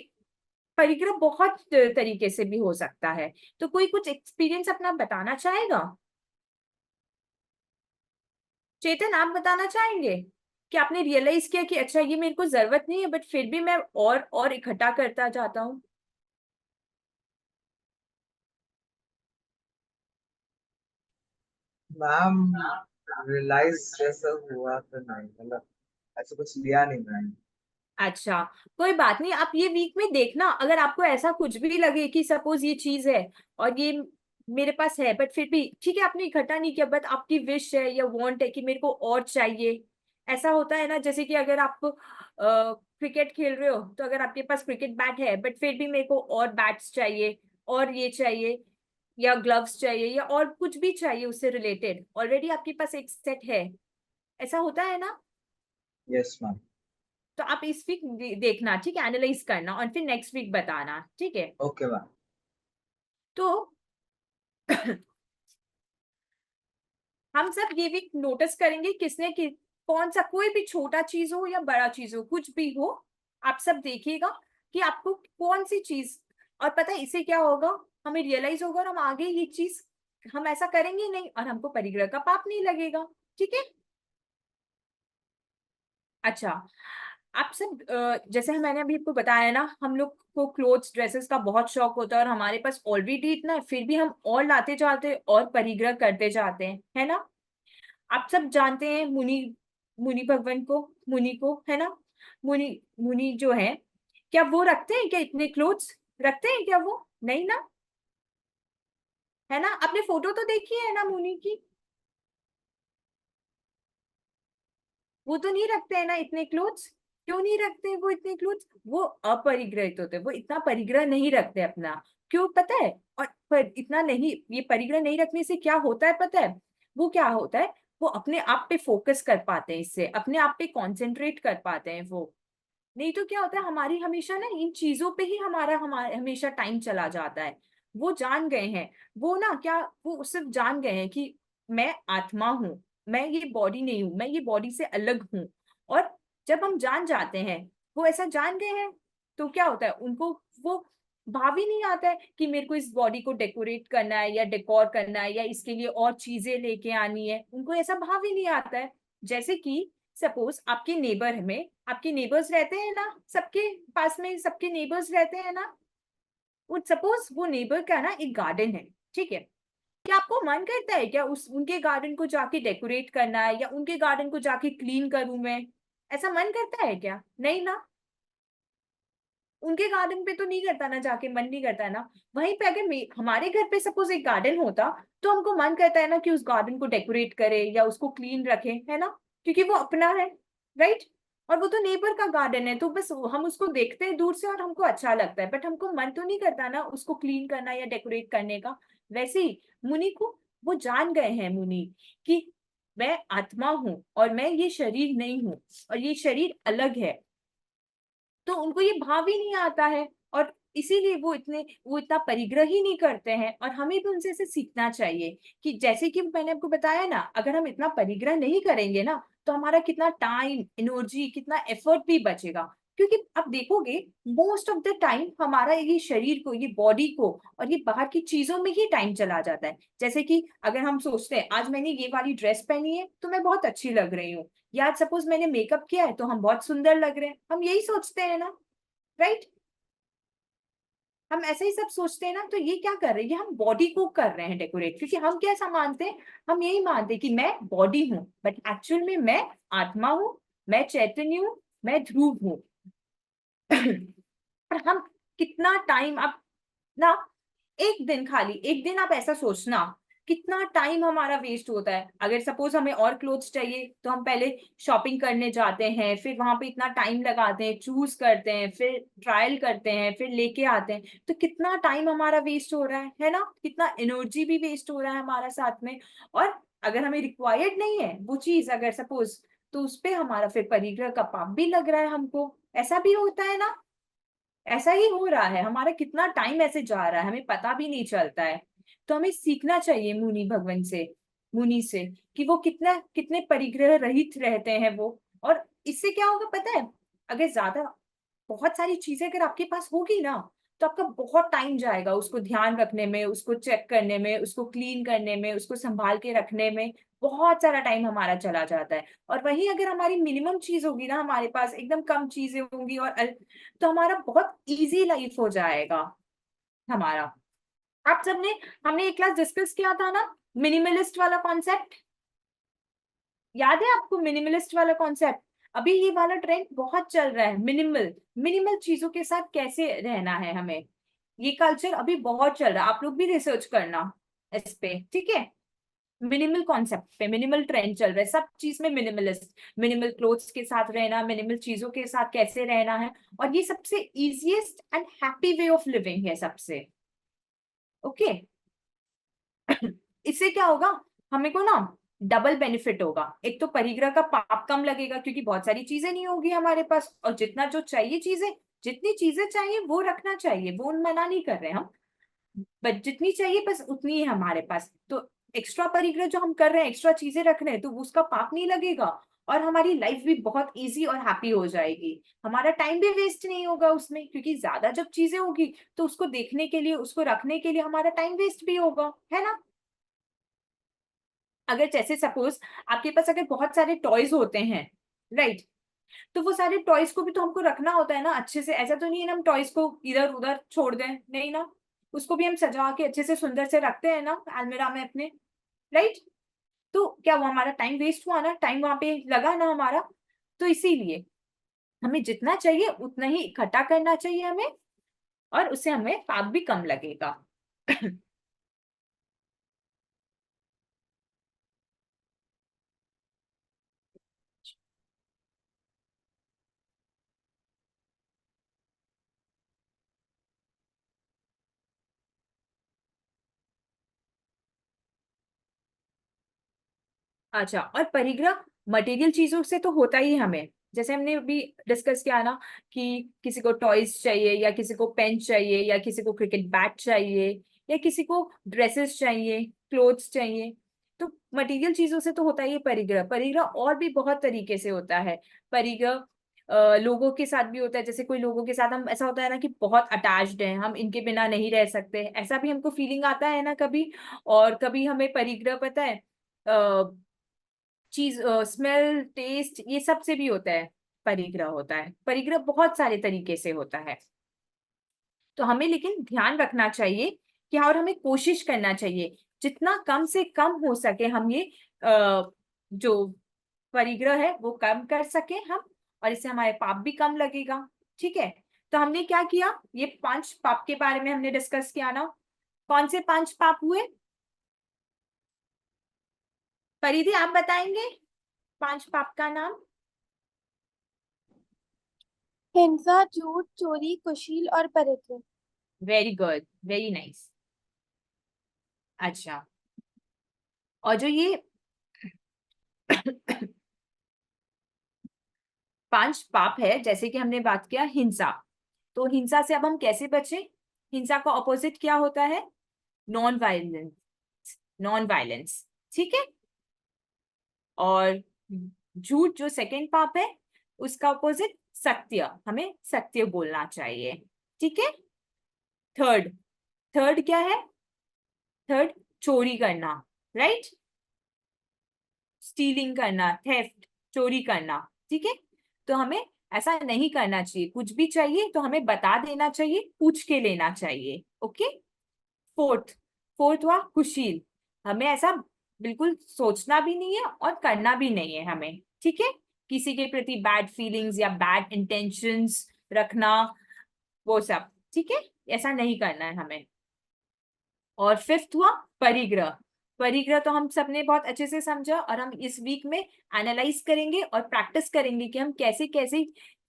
[SPEAKER 1] परिग्रह बहुत तरीके से भी हो सकता है, तो कोई कुछ एक्सपीरियंस अपना बताना चाहेगा। चेतन आप बताना चाहेंगे कि आपने रियलाइज किया कि अच्छा ये मेरे को जरूरत नहीं है बट फिर भी मैं और इकट्ठा करता जाता हूँ।
[SPEAKER 3] मैम, रियलाइज जैसा हुआ तो नहीं, मतलब ऐसा कुछ लिया नहीं मैम।
[SPEAKER 1] अच्छा, कोई बात नहीं, आप ये वीक में देखना, अगर आपको ऐसा कुछ भी लगे कि सपोज ये चीज है और ये मेरे पास है बट फिर भी ठीक है आपने इकट्ठा नहीं किया, बट आपकी विश है या वांट है कि मेरे को और चाहिए। ऐसा होता है ना, जैसे कि अगर आप क्रिकेट खेल रहे हो तो अगर आपके पास क्रिकेट बैट है बट फिर भी मेरे को और बैट्स चाहिए और ये चाहिए या ग्लव्स चाहिए या और कुछ भी चाहिए उससे रिलेटेड, ऑलरेडी आपके पास एक सेट है, ऐसा होता है ना।
[SPEAKER 3] Yes ma'am.
[SPEAKER 1] तो आप इस वीक देखना, ठीक है, एनालाइज करना और फिर नेक्स्ट वीक बताना, ठीक है।
[SPEAKER 3] Okay ma'am.
[SPEAKER 1] तो हम सब ये वीक नोटिस करेंगे किसने कौन सा, कोई भी छोटा चीज हो या बड़ा चीज हो, कुछ भी हो, आप सब देखिएगा कि आपको कौन सी चीज, और पता है इससे क्या होगा, हमें रियलाइज होगा और हम आगे ये चीज हम ऐसा करेंगे नहीं और हमको परिग्रह का पाप नहीं लगेगा, ठीक है। अच्छा, आप सब जैसे मैंने अभी आपको बताया ना, हम लोग को क्लोथ्स ड्रेसेस का बहुत शौक होता है और हमारे पास ऑलरेडी इतना है फिर भी हम और लाते जाते हैं और परिग्रह करते जाते हैं, है ना। आप सब जानते हैं मुनि, मुनि भगवान को, मुनि को, है ना। मुनि मुनि जो है, क्या वो रखते हैं क्या इतने क्लोथ्स, रखते हैं क्या वो, नहीं ना, है ना। आपने फोटो तो देखी है ना मुनि की, वो तो नहीं रखते हैं ना इतने क्लोथ्स। क्यों नहीं रखते हैं वो इतने क्लोथ्स, वो अपरिग्रहित होते हैं, वो इतना परिग्रह नहीं रखते अपना। क्यों पता है, और पर इतना नहीं, ये परिग्रह नहीं रखने से क्या होता है पता है, वो क्या होता है, वो अपने आप पे फोकस कर पाते हैं, इससे अपने आप पे कॉन्सेंट्रेट कर पाते हैं वो। नहीं तो क्या होता है, हमारी हमेशा ना इन चीजों पे ही हमारा हमेशा टाइम चला जाता है। वो जान गए हैं, वो ना क्या, वो सिर्फ जान गए हैं कि मैं आत्मा हूँ, मैं ये बॉडी नहीं हूँ, मैं ये बॉडी से अलग हूँ। और जब हम जान जाते हैं, वो ऐसा जान गए हैं, तो क्या होता है उनको, वो भाव ही नहीं आता है कि मेरे को इस बॉडी को डेकोरेट करना है या डेकोर करना है या इसके लिए और चीजें लेके आनी है, उनको ऐसा भाव ही नहीं आता है। जैसे कि सपोज आपके नेबर में, आपके नेबर्स रहते हैं ना, सबके पास में सबके नेबर्स रहते हैं ना, वो सपोज वो नेबर का ना एक गार्डन है, ठीक है। क्या आपको मन करता है क्या उस उनके गार्डन को जाके डेकोरेट करना है या उनके गार्डन को जाके क्लीन करूं मैं, ऐसा मन करता है क्या, नहीं ना। उनके गार्डन पे तो नहीं करता ना, जाके मन नहीं करता है ना। वहीं पे अगर हमारे घर पे सपोज एक गार्डन होता तो हमको मन करता है ना कि उस गार्डन को डेकोरेट करे या उसको क्लीन रखे, है ना, क्योंकि वो अपना है, राइट। और वो तो नेबर का गार्डन है तो बस हम उसको देखते हैं दूर से और हमको अच्छा लगता है, बट हमको मन तो नहीं करता ना उसको क्लीन करना या डेकोरेट करने का। वैसे ही मुनि को, वो जान गए हैं मुनि कि मैं आत्मा हूं और मैं ये शरीर नहीं हूं और ये शरीर अलग है, तो उनको ये भाव ही नहीं आता है। और इसीलिए वो इतना परिग्रह ही नहीं करते हैं। और हमें भी उनसे से सीखना चाहिए कि जैसे कि मैंने आपको बताया ना, अगर हम इतना परिग्रह नहीं करेंगे ना, तो हमारा कितना टाइम, एनर्जी, कितना एफर्ट भी बचेगा। क्योंकि आप देखोगे मोस्ट ऑफ द टाइम हमारा ये शरीर को, ये बॉडी को और ये बाहर की चीजों में ही टाइम चला जाता है। जैसे कि अगर हम सोचते हैं आज मैंने ये वाली ड्रेस पहनी है तो मैं बहुत अच्छी लग रही हूँ, या सपोज मैंने मेकअप किया है तो हम बहुत सुंदर लग रहे हैं, हम यही सोचते हैं ना, राइट? हम ऐसे ही सब सोचते हैं ना। तो ये क्या कर रहे हैं, ये हम बॉडी को कर रहे हैं डेकोरेट, क्योंकि हम कैसा मानते हैं, हम यही मानते हैं कि मैं बॉडी हूँ, बट एक्चुअल में मैं आत्मा हूँ, मैं चैतन्य हूँ, मैं ध्रुव हूँ। और हम कितना टाइम, आप ना एक दिन, खाली एक दिन आप ऐसा सोचना कितना टाइम हमारा वेस्ट होता है। अगर सपोज हमें और क्लोथ्स चाहिए तो हम पहले शॉपिंग करने जाते हैं, फिर वहां पे इतना टाइम लगाते हैं, चूज करते हैं, फिर ट्रायल करते हैं, फिर लेके आते हैं, तो कितना टाइम हमारा वेस्ट हो रहा है ना? कितना एनर्जी भी वेस्ट हो रहा है हमारा साथ में। और अगर हमें रिक्वायर्ड नहीं है वो चीज, अगर सपोज, तो उस पे हमारा फिर परिग्रह का पाप भी लग रहा है हमको। ऐसा भी होता है ना, ऐसा ही हो रहा है, हमारा कितना टाइम ऐसे जा रहा है हमें पता भी नहीं चलता है। तो हमें सीखना चाहिए मुनि भगवान से, मुनि से, कि वो कितना, कितने परिग्रह रहित रहते हैं वो। और इससे क्या होगा पता है, अगर ज्यादा, बहुत सारी चीजें अगर आपके पास होगी ना, तो आपका बहुत टाइम जाएगा उसको ध्यान रखने में, उसको चेक करने में, उसको क्लीन करने में, उसको संभाल के रखने में। बहुत सारा टाइम हमारा चला जाता है। और वही अगर हमारी मिनिमम चीज होगी ना, हमारे पास एकदम कम चीजें होंगी, और तो हमारा बहुत इजी लाइफ हो जाएगा हमारा। आप सबने, हमने एक क्लास डिस्कस किया था ना मिनिमलिस्ट वाला कॉन्सेप्ट, याद है आपको मिनिमलिस्ट वाला कॉन्सेप्ट? अभी ये वाला ट्रेंड बहुत चल रहा है, मिनिमल, मिनिमल चीजों के साथ कैसे रहना है हमें। ये कल्चर अभी बहुत चल रहा है, आप लोग भी रिसर्च करना इस पे, ठीक है? मिनिमल कॉन्सेप्ट पे मिनिमल ट्रेंड चल रहा है, सब चीज में मिनिमलिस्ट, मिनिमल क्लोथ्स के साथ रहना, मिनिमल चीजों के साथ कैसे रहना है। और ये सबसे easiest and happy way of living है सबसे। ओके। इससे क्या होगा, हमें को ना डबल बेनिफिट होगा। एक तो परिग्रह का पाप कम लगेगा, क्योंकि बहुत सारी चीजें नहीं होगी हमारे पास, और जितना जो चाहिए चीजें, जितनी चीजें चाहिए वो रखना चाहिए, वो मना नहीं कर रहे हम, बट जितनी चाहिए बस उतनी ही हमारे पास। तो एक्स्ट्रा परिग्रह जो हम कर रहे हैं, एक्स्ट्रा चीजें रख रहे हैं, तो उसका पाप नहीं लगेगा, और हमारी लाइफ भी बहुत इजी और हैप्पी हो जाएगी। हमारा टाइम भी वेस्ट नहीं होगा उसमें, क्योंकि ज्यादा जब चीजें होगी तो उसको देखने के लिए, उसको रखने के लिए हमारा टाइम वेस्ट भी होगा, है ना? अगर जैसे सपोज आपके पास अगर बहुत सारे टॉयज होते हैं, राइट, तो वो सारे टॉयज को भी तो हमको रखना होता है ना अच्छे से। ऐसा तो नहीं है ना हम टॉयज को इधर उधर छोड़ दें, नहीं ना, उसको भी हम सजा के अच्छे से सुंदर से रखते हैं ना अलमीरा में अपने, राइट? तो क्या वो हमारा टाइम वेस्ट हुआ ना, टाइम वहां पे लगा ना हमारा। तो इसीलिए हमें जितना चाहिए उतना ही इकट्ठा करना चाहिए हमें, और उससे हमें पाप भी कम लगेगा। अच्छा, और परिग्रह मटेरियल चीजों से तो होता ही हमें, जैसे हमने अभी डिस्कस किया ना, कि किसी को टॉयज चाहिए, या किसी को पेन चाहिए, या किसी को क्रिकेट बैट चाहिए, या किसी को ड्रेसेस चाहिए, क्लोथ्स चाहिए। तो मटेरियल चीजों से तो होता ही है परिग्रह। परिग्रह और भी बहुत तरीके से होता है परिग्रह। लोगों के साथ भी होता है, जैसे कोई लोगों के साथ हम, ऐसा होता है ना कि बहुत अटैच्ड हैं हम, इनके बिना नहीं रह सकते, ऐसा भी हमको फीलिंग आता है ना कभी। और कभी हमें परिग्रह पता है, चीज, स्मेल, टेस्ट, ये सब से भी होता है, परिग्रह होता है। परिग्रह बहुत सारे तरीके से होता है। तो हमें लेकिन ध्यान रखना चाहिए कि, और हमें कोशिश करना चाहिए जितना कम से कम हो सके हम ये जो परिग्रह है वो कम कर सके हम, और इससे हमारे पाप भी कम लगेगा। ठीक है? तो हमने क्या किया, ये 5 पाप के बारे में हमने डिस्कस किया ना। कौन से 5 पाप हुए परिधि, आप बताएंगे 5 पाप का नाम?
[SPEAKER 4] हिंसा, झूठ, चोरी, कुशील और परिग्रह।
[SPEAKER 1] Very good, very nice. अच्छा, और जो ये 5 पाप है, जैसे कि हमने बात किया हिंसा, तो हिंसा से अब हम कैसे बचें? हिंसा का ऑपोजिट क्या होता है? नॉन वायलेंस, नॉन वायलेंस, ठीक है। और झूठ जो सेकंड पाप है, उसका ऑपोजिट सत्य, हमें सत्य बोलना चाहिए, ठीक है। थर्ड, थर्ड क्या है? थर्ड चोरी करना, राइट, स्टीलिंग करना, थेफ्ट, चोरी करना, ठीक है। तो हमें ऐसा नहीं करना चाहिए, कुछ भी चाहिए तो हमें बता देना चाहिए, पूछ के लेना चाहिए, ओके। फोर्थ, फोर्थ हुआ कुशील, हमें ऐसा बिल्कुल सोचना भी नहीं है और करना भी नहीं है हमें, ठीक है। किसी के प्रति बैड फीलिंग्स या बैड इंटेंशंस रखना, वो सब, ठीक है, ऐसा नहीं करना है हमें। और फिफ्थ हुआ परिग्रह। परिग्रह तो हम सबने बहुत अच्छे से समझा, और हम इस वीक में एनालाइज करेंगे और प्रैक्टिस करेंगे कि हम कैसे कैसे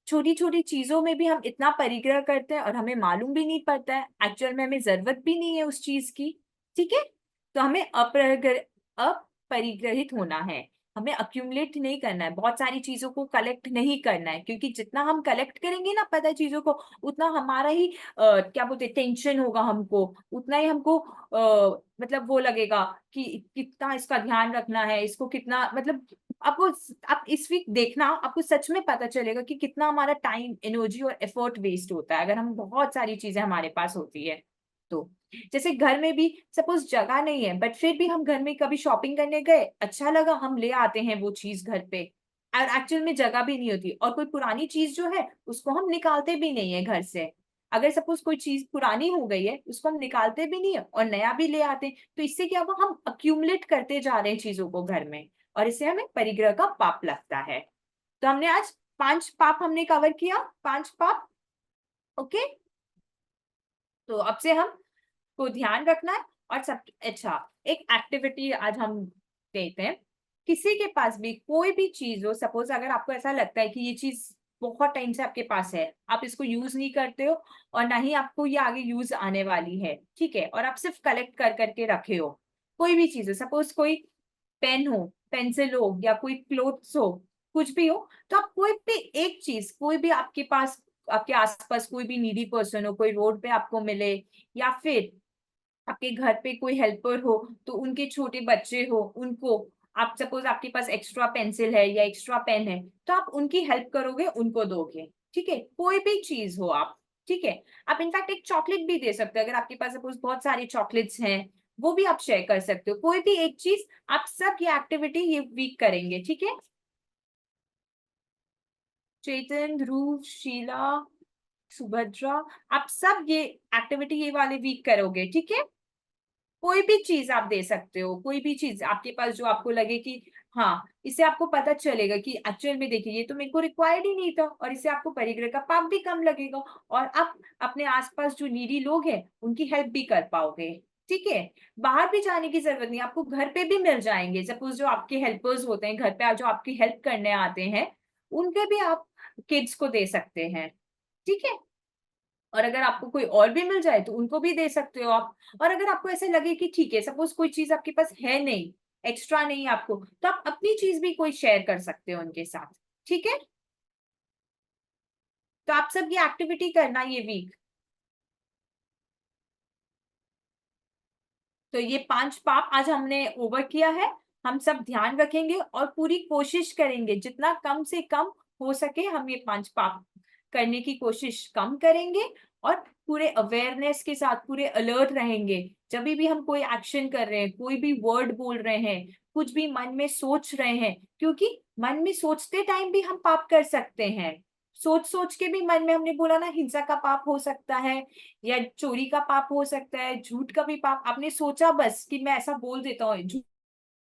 [SPEAKER 1] छोटी छोटी चीजों में भी हम इतना परिग्रह करते हैं और हमें मालूम भी नहीं पड़ता है, एक्चुअल में हमें जरूरत भी नहीं है उस चीज की, ठीक है। तो हमें अपरिग्रहित होना है, हमें अक्यूमुलेट नहीं करना है, बहुत सारी चीजों को कलेक्ट नहीं करना है, क्योंकि जितना हम कलेक्ट करेंगे ना पता चीजों को, उतना हमारा ही क्या बोलते टेंशन होगा हमको, उतना ही हमको मतलब वो लगेगा कि कितना इसका ध्यान रखना है, इसको कितना, मतलब आपको, आप इस वीक देखना, आपको सच में पता चलेगा कि कितना हमारा टाइम, एनर्जी और एफर्ट वेस्ट होता है अगर हम बहुत सारी चीजें हमारे पास होती है तो। जैसे घर में भी सपोज जगह नहीं है, बट फिर भी हम घर में कभी शॉपिंग करने गए, अच्छा लगा, हम ले आते हैं वो चीज घर पे, और एक्चुअल में जगह भी नहीं होती, और कोई पुरानी चीज जो है उसको हम निकालते भी नहीं है घर से। अगर सपोज कोई चीज पुरानी हो गई है, उसको हम निकालते भी नहीं है और नया भी ले आते हैं, तो इससे क्या हुआ, हम अक्यूमुलेट करते जा रहे हैं चीजों को घर में, और इससे हमें परिग्रह का पाप लगता है। तो हमने आज 5 पाप हमने कवर किया, 5 पाप, ओके। तो अब से हम को ध्यान रखना है। और सब अच्छा, एक एक्टिविटी आज हम देते हैं। किसी के पास भी कोई भी चीज हो, सपोज अगर आपको ऐसा लगता है कि ये चीज बहुत टाइम से आपके पास है, आप इसको यूज नहीं करते हो, और ना ही आपको ये आगे यूज आने वाली है, ठीक है, और आप सिर्फ कलेक्ट कर करके रखे हो, कोई भी चीज हो, सपोज कोई पेन हो, पेंसिल हो, या कोई क्लोथ्स हो, कुछ भी हो, तो आप कोई भी एक चीज, कोई भी आपके पास, आपके आसपास कोई भी नीडी पर्सन हो, कोई रोड पे आपको मिले, या फिर आपके घर पे कोई हेल्पर हो, तो उनके छोटे बच्चे हो, उनको आप, सपोज आपके पास एक्स्ट्रा पेंसिल है या एक्स्ट्रा पेन है, तो आप उनकी हेल्प करोगे, उनको दोगे, ठीक है, कोई भी चीज हो आप, ठीक है। आप इनफैक्ट एक चॉकलेट भी दे सकते हो, अगर आपके पास सपोज बहुत सारे चॉकलेट्स हैं, वो भी आप शेयर कर सकते हो, कोई भी एक चीज। आप सब ये एक्टिविटी ये वीक करेंगे, ठीक है। चेतन, ध्रुव, शीला, सुभद्रा, आप सब ये एक्टिविटी ये वाले वीक करोगे, ठीक है। कोई भी चीज आप दे सकते हो, कोई भी चीज आपके पास जो आपको लगे कि हाँ, इससे आपको पता चलेगा कि एक्चुअल में देखिए ये तो मेरे को रिक्वायर्ड ही नहीं था, और इससे आपको परिग्रह का पाप भी कम लगेगा, और आप अपने आसपास जो नीडी लोग हैं उनकी हेल्प भी कर पाओगे, ठीक है। बाहर भी जाने की जरूरत नहीं, आपको घर पे भी मिल जाएंगे, सपोज जो आपके हेल्पर्स होते हैं घर पे, जो आपकी हेल्प करने आते हैं, उनके भी आप किड्स को दे सकते हैं, ठीक है। और अगर आपको कोई और भी मिल जाए तो उनको भी दे सकते हो आप। और अगर आपको ऐसे लगे कि ठीक है, सपोज कोई चीज आपके पास है नहीं, एक्स्ट्रा नहीं आपको, तो आप अपनी चीज भी कोई शेयर कर सकते हो उनके साथ, ठीक है। तो आप सब ये एक्टिविटी करना ये वीक। तो ये 5 पाप आज हमने ओवर किया है, हम सब ध्यान रखेंगे और पूरी कोशिश करेंगे, जितना कम से कम हो सके हम ये 5 पाप करने की कोशिश कम करेंगे, और पूरे अवेयरनेस के साथ पूरे अलर्ट रहेंगे, जब भी हम कोई एक्शन कर रहे हैं, कोई भी वर्ड बोल रहे हैं, कुछ भी मन में सोच रहे हैं, क्योंकि मन में सोचते टाइम भी हम पाप कर सकते हैं। सोच सोच के भी मन में, हमने बोला ना, हिंसा का पाप हो सकता है, या चोरी का पाप हो सकता है, झूठ का भी पाप, आपने सोचा बस कि मैं ऐसा बोल देता हूँ, झूठ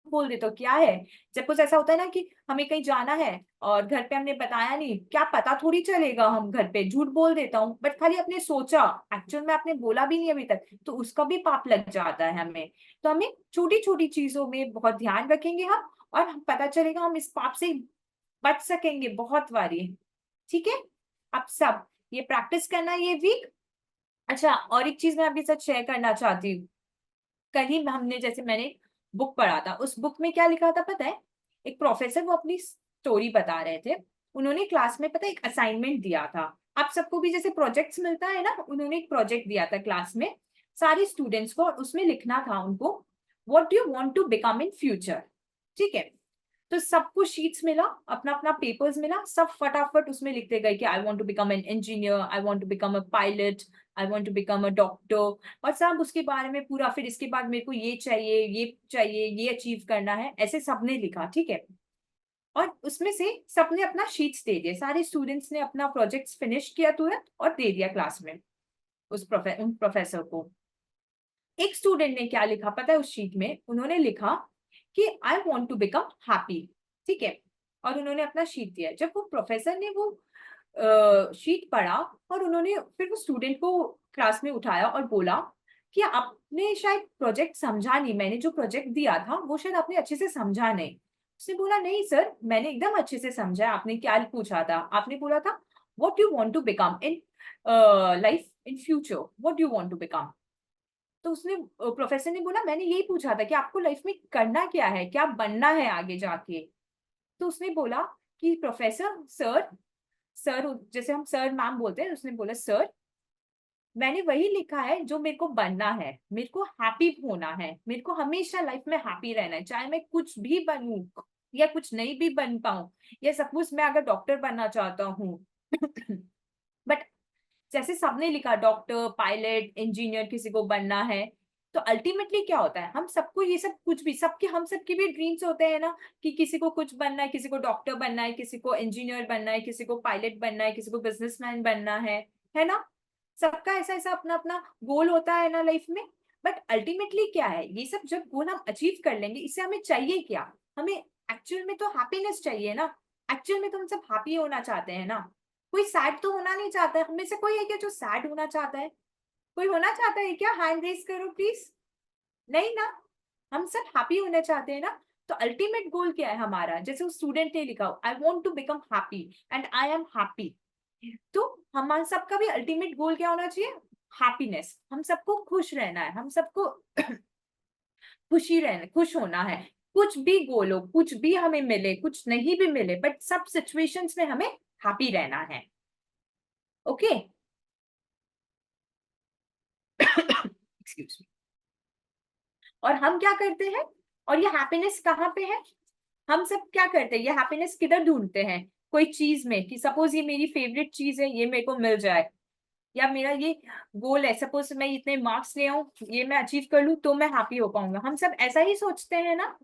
[SPEAKER 1] बोल देता हूँ, क्या है। जब कुछ ऐसा होता है ना कि हमें कहीं जाना है और घर पे हमने बताया नहीं, क्या पता थोड़ी चलेगा, हम घर पे झूठ बोल देता हूँ, बट खाली आपने सोचा, एक्चुअल में आपने बोला भी नहीं अभी तक, तो उसका भी पाप लग जाता है हमें। तो हमें छोटी छोटी चीजों में बहुत ध्यान रखेंगे हम, और हम पता चलेगा हम इस पाप से बच सकेंगे बहुत बारी, ठीक है। आप सब ये प्रैक्टिस करना ये वीक। अच्छा, और एक चीज मैं आपके साथ शेयर करना चाहती हूँ। कल ही हमने, जैसे मैंने बुक पढ़ा था, उस बुक में क्या लिखा था पता है? एक प्रोफेसर वो अपनी स्टोरी बता रहे थे, उन्होंने क्लास में पता है एक असाइनमेंट दिया था, आप सबको भी जैसे प्रोजेक्ट्स मिलता है ना, उन्होंने एक प्रोजेक्ट दिया था क्लास में सारे स्टूडेंट्स को, और उसमें लिखना था उनको what do you want to become in future. ठीक है, तो सबको शीट्स मिला, अपना अपना पेपर्स मिला, सब फटाफट उसमें लिखते गए कि I want to become an engineer, I want to become a pilot, I want to become a doctor, और सब उसके बारे में पूरा, फिर इसके बाद मेरे को ये चाहिए, ये अचीव करना है, ऐसे सबने लिखा। ठीक है, और उसमें से सबने अपना शीट्स दे दिए, सारे स्टूडेंट्स ने अपना प्रोजेक्ट्स फिनिश किया तुरंत और दे दिया क्लास में उन प्रोफेसर को। एक स्टूडेंट ने क्या लिखा पता है उस शीट में, उन्होंने लिखा कि I want to become happy. ठीक है, और उन्होंने अपना शीट दिया। जब वो प्रोफेसर ने वो शीट पढ़ा, और उन्होंने फिर वो स्टूडेंट को क्लास में उठाया और बोला कि आपने शायद प्रोजेक्ट समझा नहीं, मैंने जो प्रोजेक्ट दिया था वो शायद आपने अच्छे से समझा नहीं। उसने बोला नहीं सर, मैंने एकदम अच्छे से समझा। आपने क्या पूछा था? आपने बोला था what you want to become in life in future, what you want to become. तो उसने प्रोफेसर ने बोला मैंने यही पूछा था कि आपको लाइफ में करना क्या है, क्या बनना है आगे जाके। तो उसने बोला कि प्रोफेसर सर, सर जैसे हम सर मैम बोलते हैं, उसने बोला सर मैंने वही लिखा है जो मेरे को बनना है, मेरे को हैप्पी होना है, मेरे को हमेशा लाइफ में हैप्पी रहना है, चाहे मैं कुछ भी बनूं या कुछ नहीं भी बन पाऊं, या सपोज मैं अगर डॉक्टर बनना चाहता हूँ बट जैसे सबने लिखा डॉक्टर, पायलट, इंजीनियर किसी को बनना है, तो अल्टीमेटली क्या होता है, हम सबको ये सब कुछ भी, सबके हम सबके भी ड्रीम्स होते हैं ना, कि किसी को कुछ बनना है, किसी को डॉक्टर बनना है, किसी को इंजीनियर बनना है, किसी को पायलट बनना है, किसी को बिजनेसमैन बनना है ना। सबका ऐसा ऐसा अपना अपना गोल होता है ना लाइफ में। बट अल्टीमेटली क्या है, ये सब जब गोल हम अचीव कर लेंगे, इससे हमें चाहिए क्या? हमें एक्चुअल में तो हैप्पीनेस चाहिए ना। एक्चुअल में तो हम सब हैप्पी होना चाहते हैं ना। कोई सैड तो होना नहीं चाहता है। हम में से कोई है क्या जो सैड होना चाहता है? कोई होना चाहता है क्या? हैंड रेज करो प्लीज। नहीं ना, हम सब हैप्पी होना चाहते हैं ना। तो अल्टीमेट गोल क्या है हमारा? जैसे उस स्टूडेंट ने लिखा I want to become happy and I am happy. तो हमारा सबका भी अल्टीमेट गोल क्या होना चाहिए? हैप्पीनेस। हम सबको खुश रहना है, हम सबको खुशी रहना, खुश होना है। कुछ भी गोल हो, कुछ भी हमें मिले, कुछ नहीं भी मिले, बट सब सिचुएशंस में हमें हैप्पी रहना है। Okay, excuse me. और हम क्या करते हैं, और ये हैप्पीनेस कहाँ पे है? हम सब क्या करते हैं, ये हैप्पीनेस किधर ढूंढते हैं? कोई चीज में, कि सपोज ये मेरी फेवरेट चीज है, ये मेरे को मिल जाए, या मेरा ये गोल है, सपोज मैं इतने मार्क्स ले आऊं, ये मैं अचीव कर लूं तो मैं हैप्पी हो पाऊंगा। हम सब ऐसा ही सोचते हैं ना।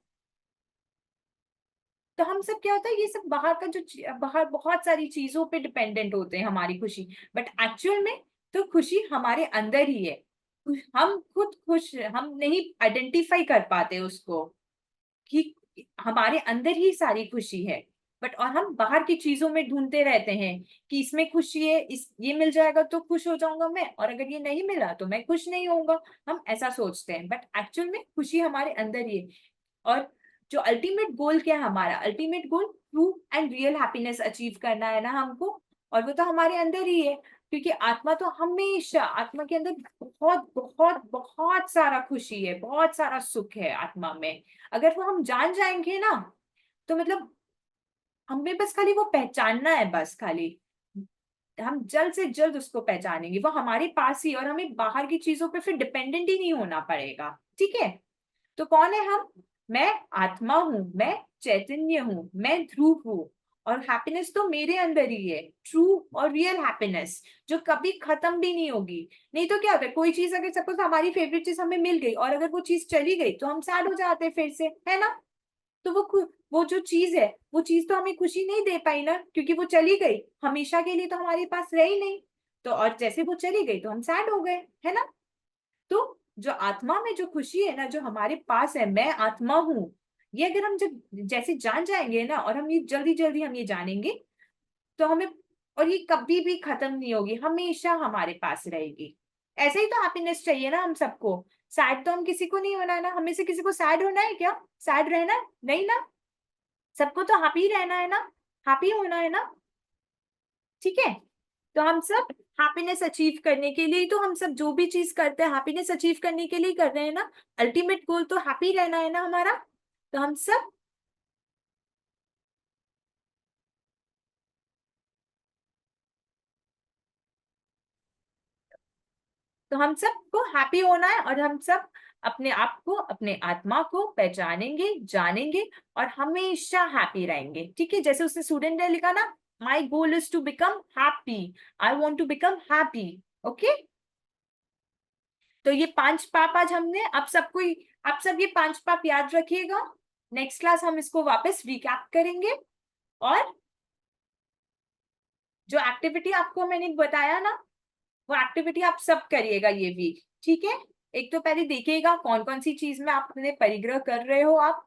[SPEAKER 1] तो हम सब क्या होता है, ये सब बाहर का जो बाहर बहुत सारी चीजों पे डिपेंडेंट होते हैं हमारी खुशी। बट एक्चुअल में तो खुशी हमारे अंदर ही है। हम खुद खुश, हम नहीं आइडेंटिफाई कर पाते उसको कि हमारे अंदर ही सारी खुशी है। बट और हम बाहर की चीजों में ढूंढते रहते हैं कि इसमें खुशी है, इस ये मिल जाएगा तो खुश हो जाऊंगा मैं, और अगर ये नहीं मिला तो मैं खुश नहीं होऊंगा। हम ऐसा सोचते हैं, बट एक्चुअल में खुशी हमारे अंदर ही है। और जो अल्टीमेट गोल क्या है हमारा, ultimate goal true and real happiness achieve करना है ना हमको। और वो तो हमारे अंदर ही है, क्योंकि आत्मा तो हमेशा, आत्मा के अंदर बहुत बहुत बहुत सारा खुशी है, बहुत सारा सुख है आत्मा में। अगर वो हम जान जाएंगे ना, तो मतलब हमें बस खाली वो पहचानना है, बस खाली हम जल्द से जल्द उसको पहचानेंगे, वो हमारे पास ही, और हमें बाहर की चीजों पे फिर डिपेंडेंट ही नहीं होना पड़ेगा। ठीक है, तो कौन है हम? मैं आत्मा हूँ, मैं चैतन्य हूँ, मैं ध्रुव हूँ, और हैप्पीनेस तो मेरे अंदर ही है, ट्रू और रियल हैप्पीनेस, जो कभी खत्म भी नहीं होगी। नहीं तो क्या होता है, कोई चीज अगर सपोज हमारी फेवरेट चीज हमें मिल गई, और अगर वो चीज चली गई तो हम सैड हो जाते हैं फिर से, है ना। तो वो जो चीज है, वो चीज तो हमें खुशी नहीं दे पाई ना, क्योंकि वो चली गई, हमेशा के लिए तो हमारे पास रही नहीं। तो और जैसे वो चली गई तो हम सैड हो गए, है ना। तो जो आत्मा में जो खुशी है ना, जो हमारे पास है, मैं आत्मा हूँ, ये अगर हम जब जैसे जान जाएंगे ना, और हम ये जल्दी जल्दी हम ये जानेंगे, तो हमें, और ये कभी भी खत्म नहीं होगी, हमेशा हमारे पास रहेगी। ऐसे ही तो हैप्पीनेस चाहिए ना हम सबको। सैड तो हम किसी को नहीं होना है ना, हमें से किसी को सैड होना है क्या? सैड रहना है नहीं ना, सबको तो हैप्पी रहना है ना, हैप्पी होना है ना। ठीक है, तो हम सब हैप्पीनेस अचीव करने के लिए, तो हम सब जो भी चीज करते हैं हैप्पीनेस अचीव करने के लिए कर रहे हैं ना। अल्टीमेट गोल तो हैप्पी रहना है ना हमारा। तो हम सब तो हम सबको हैप्पी होना है और हम सब अपने आप को, अपने आत्मा को पहचानेंगे, जानेंगे और हमेशा हैप्पी रहेंगे। ठीक है, जैसे उसने स्टूडेंट ने लिखा ना, my goal is to become happy, I want to become happy. Okay, तो ये 5 पाप आज हमने, आप सब ये 5 पाप याद रखिएगा। नेक्स्ट क्लास हम इसको वापस रिकैप करेंगे और जो एक्टिविटी आपको मैंने बताया ना, वो एक्टिविटी आप सब करिएगा ये वीक। ठीक है, एक तो पहले देखिएगा कौन कौन सी चीज में आपने परिग्रह कर रहे हो आप,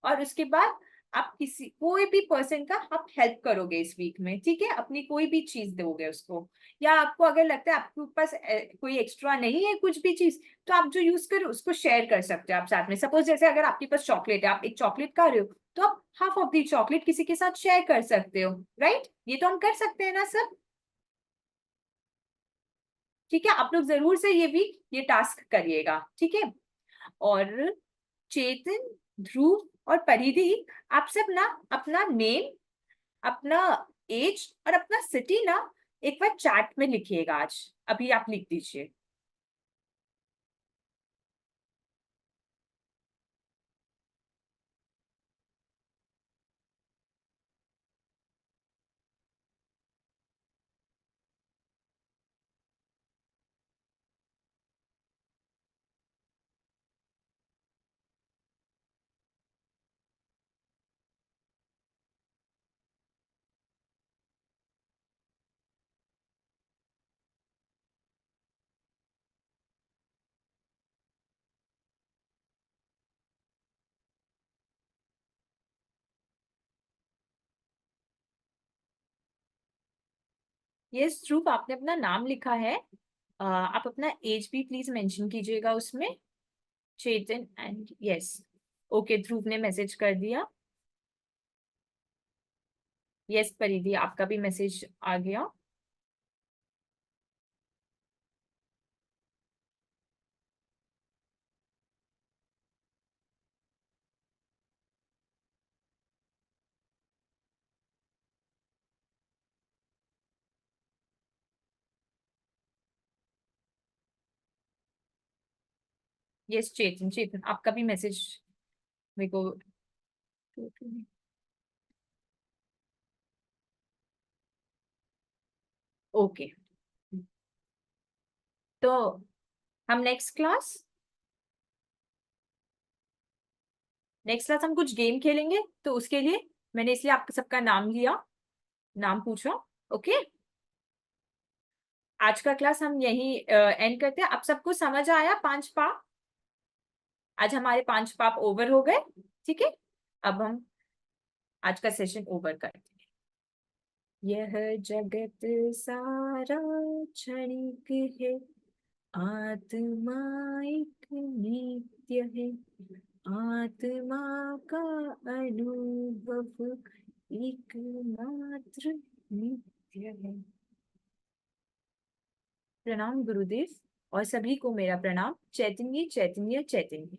[SPEAKER 1] और उसके बाद आप कोई भी पर्सन का आप हेल्प करोगे इस वीक में। ठीक है, अपनी कोई भी चीज दोगे उसको, या आपको अगर लगता है आपके पास कोई एक्स्ट्रा नहीं है कुछ भी चीज, तो आप जो यूज करो उसको शेयर कर सकते हो आप साथ में। सपोज जैसे अगर आपके पास चॉकलेट है, आप एक चॉकलेट खा रहे हो, तो आप हाफ ऑफ दी चॉकलेट किसी के साथ शेयर कर सकते हो। राइट, ये तो हम कर सकते हैं ना सब। ठीक है, आप लोग जरूर से ये टास्क करिएगा। ठीक है, और चेतन, ध्रुव और परिधि, आप सब ना अपना नेम, अपना एज और अपना सिटी ना एक बार चैट में लिखिएगा। आज अभी आप लिख दीजिए। यस ध्रुव, आपने अपना नाम लिखा है। आप अपना एज भी प्लीज मेंशन कीजिएगा उसमें। चेतन एंड यस, ओके, ध्रुव ने मैसेज कर दिया। यस परिधि, आपका भी मैसेज आ गया। यस चेतन, चेतन आपका भी मैसेज मेरे को। ओके, तो हम नेक्स्ट क्लास हम कुछ गेम खेलेंगे, तो उसके लिए मैंने इसलिए आप सबका नाम लिया, नाम पूछा। ओके, आज का क्लास हम यही एंड करते हैं। आप सबको समझ आया 5 पाप? आज हमारे 5 पाप ओवर हो गए। ठीक है, अब हम आज का सेशन ओवर करते हैं। यह जगत सारा क्षणिक है, आत्मा एक नित्य है, आत्मा का अनुभव एकमात्र नित्य है। प्रणाम गुरुदेव, और सभी को मेरा प्रणाम। चैतन्य चैतन्य चैतन्य।